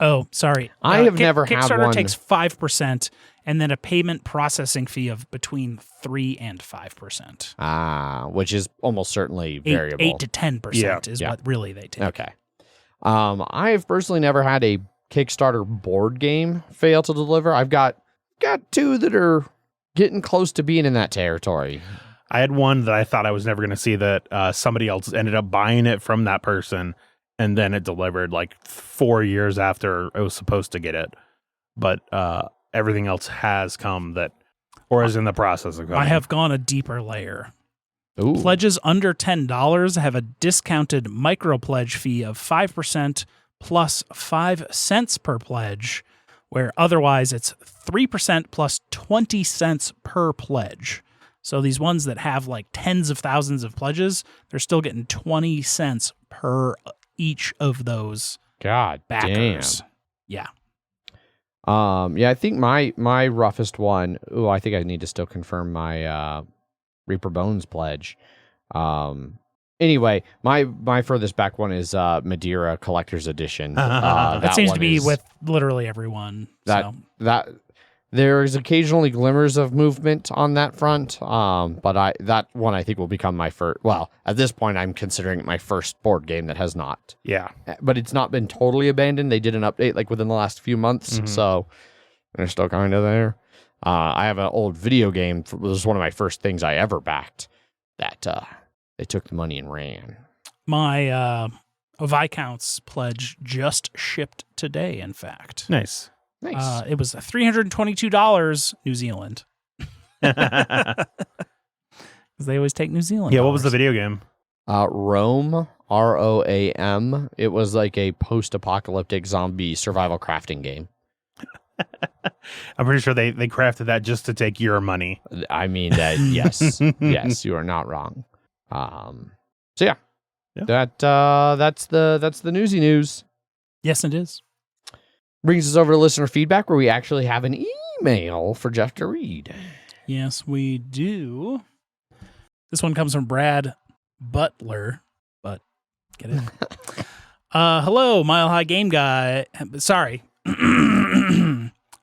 Oh, sorry.
I have never had
Kickstarter
one.
takes 5% and then a payment processing fee of between 3 and 5%.
Which is almost certainly variable.
8 to 10% is what really they take.
Okay. I've personally never had a Kickstarter board game fail to deliver. I've got 2 that are getting close to being in that territory.
I had one that I thought I was never going to see that somebody else ended up buying it from that person and then it delivered like 4 years after it was supposed to get it. But everything else has come or is in the process of coming.
I have gone a deeper layer.
Ooh.
Pledges under $10 have a discounted micro pledge fee of 5% plus 5 cents per pledge, where otherwise it's 3% plus 20 cents per pledge. So these ones that have like tens of thousands of pledges, they're still getting 20 cents per each of those
God
backers.
damn.
Yeah.
Yeah, I think my roughest one. Oh, I think I need to still confirm my Reaper Bones pledge. Anyway, my furthest back one is Madeira Collector's Edition.
That seems to be
is,
with literally everyone.
That there's occasionally glimmers of movement on that front. But that one I think will become my first. Well, at this point, I'm considering it my first board game that has not.
Yeah.
But it's not been totally abandoned. They did an update like within the last few months, so they're still kind of there. I have an old video game. This was one of my first things I ever backed. That they took the money and ran.
My Viscount's pledge just shipped today, in fact.
Nice.
It was $322 New Zealand. Because they always take New Zealand.
Yeah, what was the video game?
Rome, ROAM. It was like a post-apocalyptic zombie survival crafting game.
I'm pretty sure they crafted that just to take your money.
I mean that. Yes, yes, you are not wrong. So yeah. That's the newsy news.
Yes, it is.
Brings us over to listener feedback, where we actually have an email for Jeff to read.
Yes, we do. This one comes from Brad Butler. But get it? Hello, Mile High Game Guy. Sorry.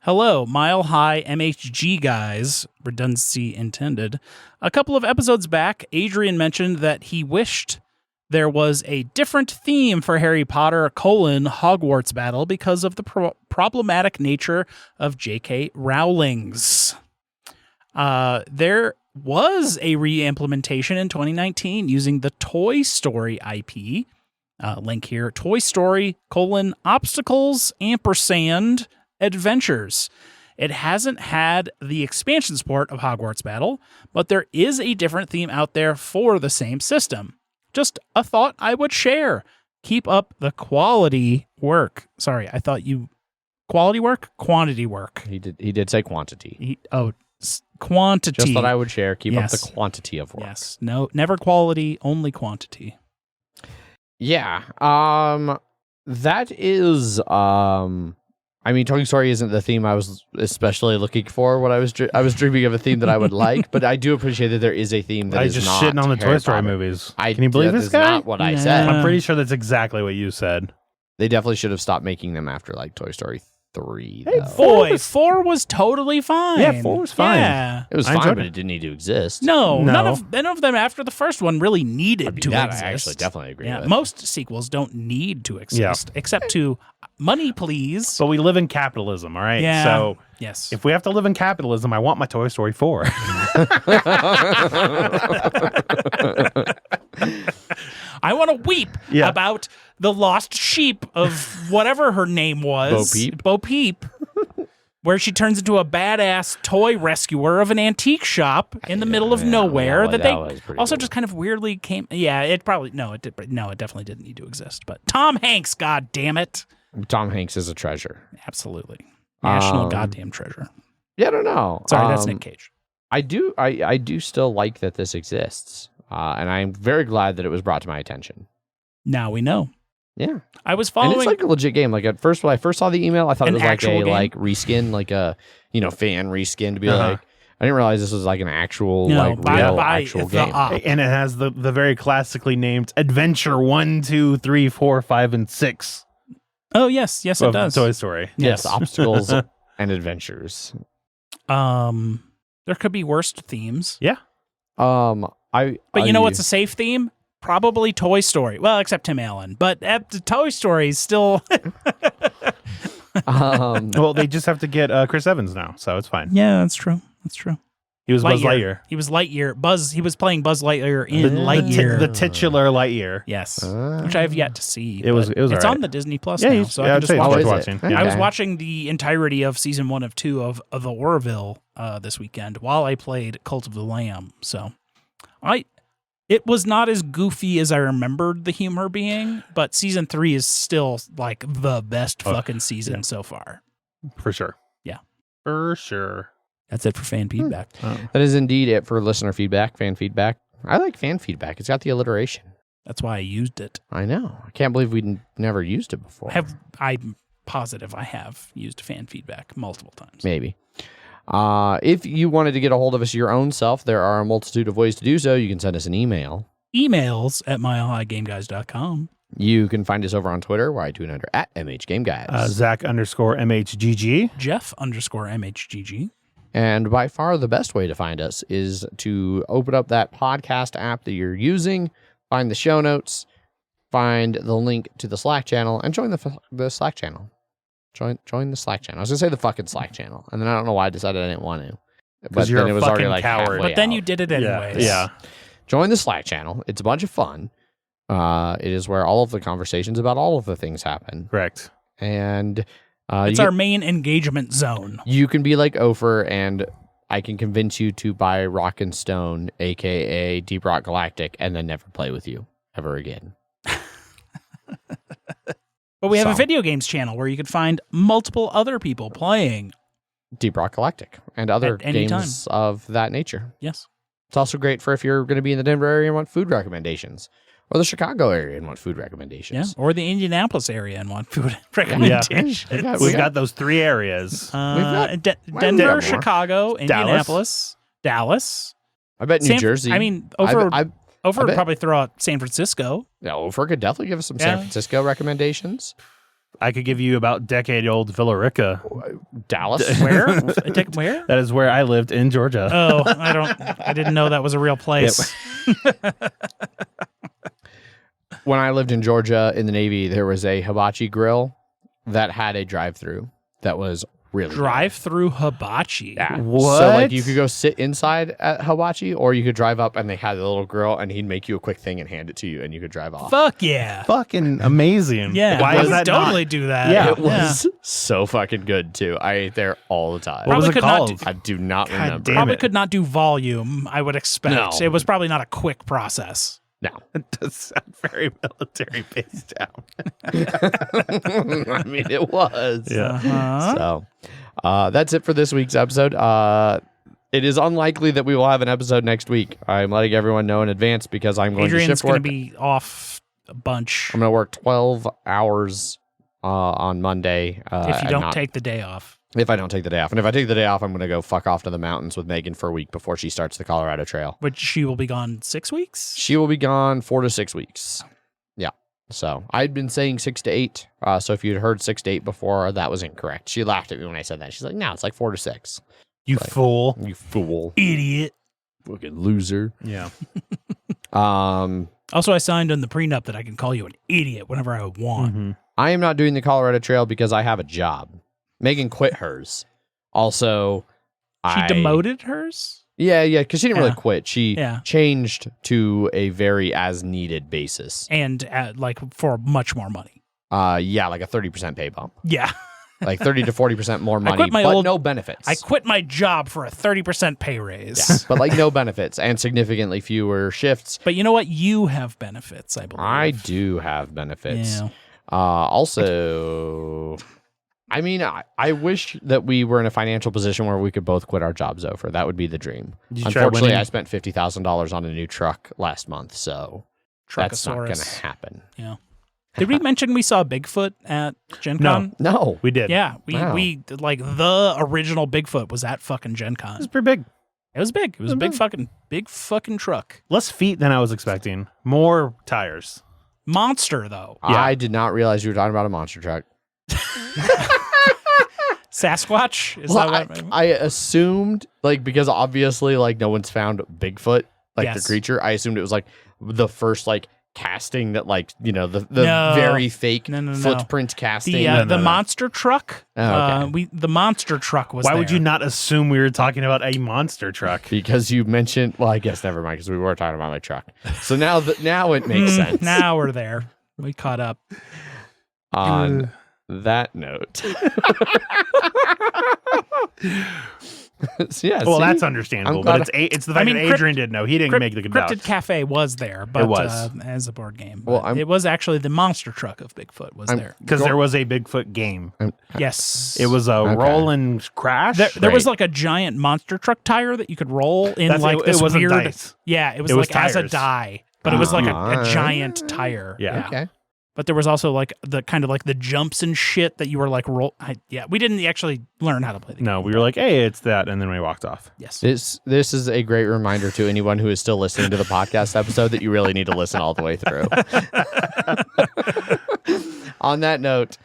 Hello, Mile High MHG guys. Redundancy intended. A couple of episodes back, Adrian mentioned that he wished there was a different theme for Harry Potter: Hogwarts Battle because of the problematic nature of J.K. Rowling's. There was a re-implementation in 2019 using the Toy Story IP. Link here: Toy Story: Obstacles & Adventures. It hasn't had the expansion support of Hogwarts Battle, but there is a different theme out there for the same system. Just a thought I would share. Keep up the quality work. Sorry, I thought you... Quality work? Quantity work.
He did say quantity.
Quantity.
Just thought I would share. Keep up the quantity of work.
Yes. No, never quality, only quantity.
Yeah. That is... I mean, Toy Story isn't the theme I was especially looking for. What I was dreaming of a theme that I would like, but I do appreciate that there is a theme that is
just
not
shitting on the
Harry
Toy Story
Potter.
movies. Can you believe this guy?
Not what I said.
I'm pretty sure that's exactly what you said.
They definitely should have stopped making them after like Toy Story 3.
Hey,
though.
4 was totally fine.
Yeah, 4 was fine.
Yeah.
It was
I
fine,
enjoyed
but
it.
it didn't need to exist.
No,
No.
none of them after the first one really needed to
that
exist.
I actually definitely agree with.
Most sequels don't need to exist, except to money, please.
But we live in capitalism, all right?
Yeah.
So
Yes.
if we have to live in capitalism, I want my Toy Story 4.
I want to weep
Yeah.
about the lost sheep of whatever her name was. Bo Peep. Where she turns into a badass toy rescuer of an antique shop in the middle of nowhere.
that
That
was
they
pretty
also
cool.
just kind of weirdly came. Yeah, it probably it definitely didn't need to exist. But Tom Hanks, god damn it,
Tom Hanks is a treasure.
absolutely national goddamn treasure.
Yeah, I don't know.
Sorry, that's Nick Cage.
I do still like that this exists, and I'm very glad that it was brought to my attention.
Now we know.
Yeah,
I was
and
following.
it's like a legit game. Like at first, when I first saw the email, I thought it
An
was like
actual
a
game?
like reskin, like a fan reskin to be like. I didn't realize this was like an actual real actual game.
And it has the very classically named Adventure 1, 2, 3, 4, 5, and 6.
Oh yes, it
of
does.
Toy Story.
Yes, obstacles and adventures.
There could be worst themes.
Yeah.
But you know what's a safe theme? Probably Toy Story. Well, except Tim Allen. But Toy Story is still...
Well, they just have to get Chris Evans now, so it's fine.
Yeah, that's true. That's true.
He was Buzz Lightyear.
He was Lightyear. He was playing Buzz Lightyear in Lightyear.
The titular Lightyear.
Yes, which I have yet to see.
It was
It's
right.
on the Disney Plus now, so I can just
it's
watch
worth
it.
watching.
Okay.
Yeah.
I was watching the entirety of season 1 of 2 of the Orville this weekend while I played Cult of the Lamb. So, it was not as goofy as I remembered the humor being, but season 3 is still like the best fucking season so far.
For sure.
Yeah.
For sure.
That's it for fan feedback.
Oh.
That is indeed it for listener feedback, fan feedback. I like fan feedback. It's got the alliteration.
That's why I used it.
I know. I can't believe we never used it before.
I'm positive I have used fan feedback multiple times.
Maybe. If you wanted to get a hold of us your own self, there are a multitude of ways to do so. You can send us an email.
Emails at milehighgameguys.com.
You can find us over on Twitter, where I tune under at MHGameGuys.
Zach_MHGG.
Jeff_MHGG.
And by far the best way to find us is to open up that podcast app that you're using, find the show notes, find the link to the Slack channel, and join the Slack channel. Join the Slack channel. I was going to say the fucking Slack channel, and then I don't know why I decided I didn't want to. But
you're
then
a
it was already
fucking
like
coward.
halfway
But then
out.
you did it anyways.
Yeah.
Join the Slack channel. It's a bunch of fun. It is where all of the conversations about all of the things happen.
Correct.
And
It's our main engagement zone.
you can be like Ofer, and I can convince you to buy Rock and Stone, a.k.a. Deep Rock Galactic, and then never play with you ever again.
But we have a
So.
video games channel where you can find multiple other people playing.
Deep Rock Galactic and other
At any
games of that nature.
Yes.
It's also great for if you're going to be in the Denver area and want food recommendations, or the Chicago area and want food
Yeah.
recommendations.
Or the Indianapolis area and want food recommendations.
We've got those 3 areas.
Denver,
more.
Chicago, Indianapolis, Dallas.
I bet New Jersey.
I mean, Over
I
would
bet-
probably throw out San Francisco.
yeah, Ofer could definitely give us some San
Yeah.
Francisco recommendations.
I could give you about decade-old Villarica.
Dallas.
Where? Where?
That is where I lived in Georgia.
Oh, I didn't know that was a real place.
When I lived in Georgia in the Navy, there was a hibachi grill that had a drive-through that was really good.
Drive-through hibachi.
Yeah.
What?
So like you could go sit inside at hibachi, or you could drive up and they had a little grill and he'd make you a quick thing and hand it to you and you could drive off.
Fuck yeah.
Fucking amazing.
Yeah.
Why
I
is
would
that
totally do that.
Yeah,
It was so fucking good too. I ate there all the time.
What was
Probably
it
could not
called?
I do not
God
remember.
damn
Probably
it.
could not do volume, I would expect.
No.
It was probably not a quick process.
No.
It does sound very military-based town.
I mean, it was.
Yeah.
Uh-huh.
So that's it for this week's episode. It is unlikely that we will have an episode next week. I'm letting everyone know in advance because I'm going
Adrian's
to shift
going
work.
to be off a bunch
I'm going to work 12 hours on Monday.
if you
and
don't
not-
take the day off.
If I don't take the day off. And if I take the day off, I'm going to go fuck off to the mountains with Megan for a week before she starts the Colorado Trail.
Which she will be gone 6 weeks?
She will be gone 4 to 6 weeks. Yeah. So I'd been saying 6 to 8. So if you'd heard 6 to 8 before, that was incorrect. She laughed at me when I said that. She's like, no, it's like 4 to 6.
You
Right.
fool.
You fool.
Idiot.
Fucking loser.
Yeah.
Also, I signed on the prenup that I can call you an idiot whenever I want.
Mhm.
I am not doing the Colorado Trail because I have a job. Megan quit hers. Also,
She demoted hers?
Yeah, because she didn't really
Yeah.
quit. She
Yeah.
changed to a very as-needed basis.
And for much more money.
Yeah, like a 30% pay bump.
Yeah.
Like 30 to 40% more money,
quit my
but
old-
no benefits.
I quit my job for a 30% pay raise.
Yeah, but like no benefits and significantly fewer shifts.
But you know what? You have benefits, I believe.
I do have benefits.
Yeah.
Also, I mean, I wish that we were in a financial position where we could both quit our jobs over. That would be the dream.
Did you try
Unfortunately,
winning?
I spent $50,000 on a new truck last month, so that's not going to
Truckosaurus.
happen.
Yeah. Did we mention we saw Bigfoot at Gen
No.
Con?
No.
We did.
Yeah,
Wow.
we like the original Bigfoot was at fucking Gen Con.
It was pretty big.
It was big. It was a big fucking truck.
Less feet than I was expecting. More tires.
Monster though.
Yeah.
I did not realize you were talking about a monster truck.
Sasquatch? Is
Well,
that what
I assumed, like, because obviously, like, no one's found Bigfoot, like the
Yes.
creature. I assumed it was like the first, like, casting that like the
No.
very fake
No.
footprint casting?
The monster truck.
Oh, okay.
The monster truck was
Why
there.
would you not assume we were talking about a monster truck?
Because you mentioned, well, I guess never mind, because we were talking about my truck. So now it makes sense.
Now we're there. We caught up.
On that note. Yeah,
Well,
see?
that's understandable,
I'm
but
glad
it's the fact that Adrian didn't know. He didn't make the good
Cryptid
vouch.
Cafe was there, but
was.
as a board game.
Well,
But it was actually the monster truck of Bigfoot was there.
Because there was a Bigfoot game.
Yes.
It was a roll and crash.
There was like a giant monster truck tire that you could roll in this
it wasn't
weird.
dice.
Yeah, it was
It was
like as a
tires.
die, but it was like a
Ah.
giant tire.
Yeah.
Okay.
But there was also like the kind of like the jumps and shit that you were like we didn't actually learn how to play the game.
No, we were like, hey, it's that. And then we walked off.
Yes.
This is a great reminder to anyone who is still listening to the podcast episode that you really need to listen all the way through. On that note,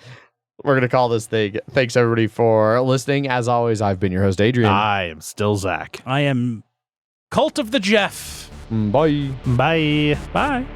we're going to call this thing. Thanks, everybody, for listening. As always, I've been your host, Adrian.
I am still Zach.
I am Cult of the Jeff.
Bye.
Bye.
Bye.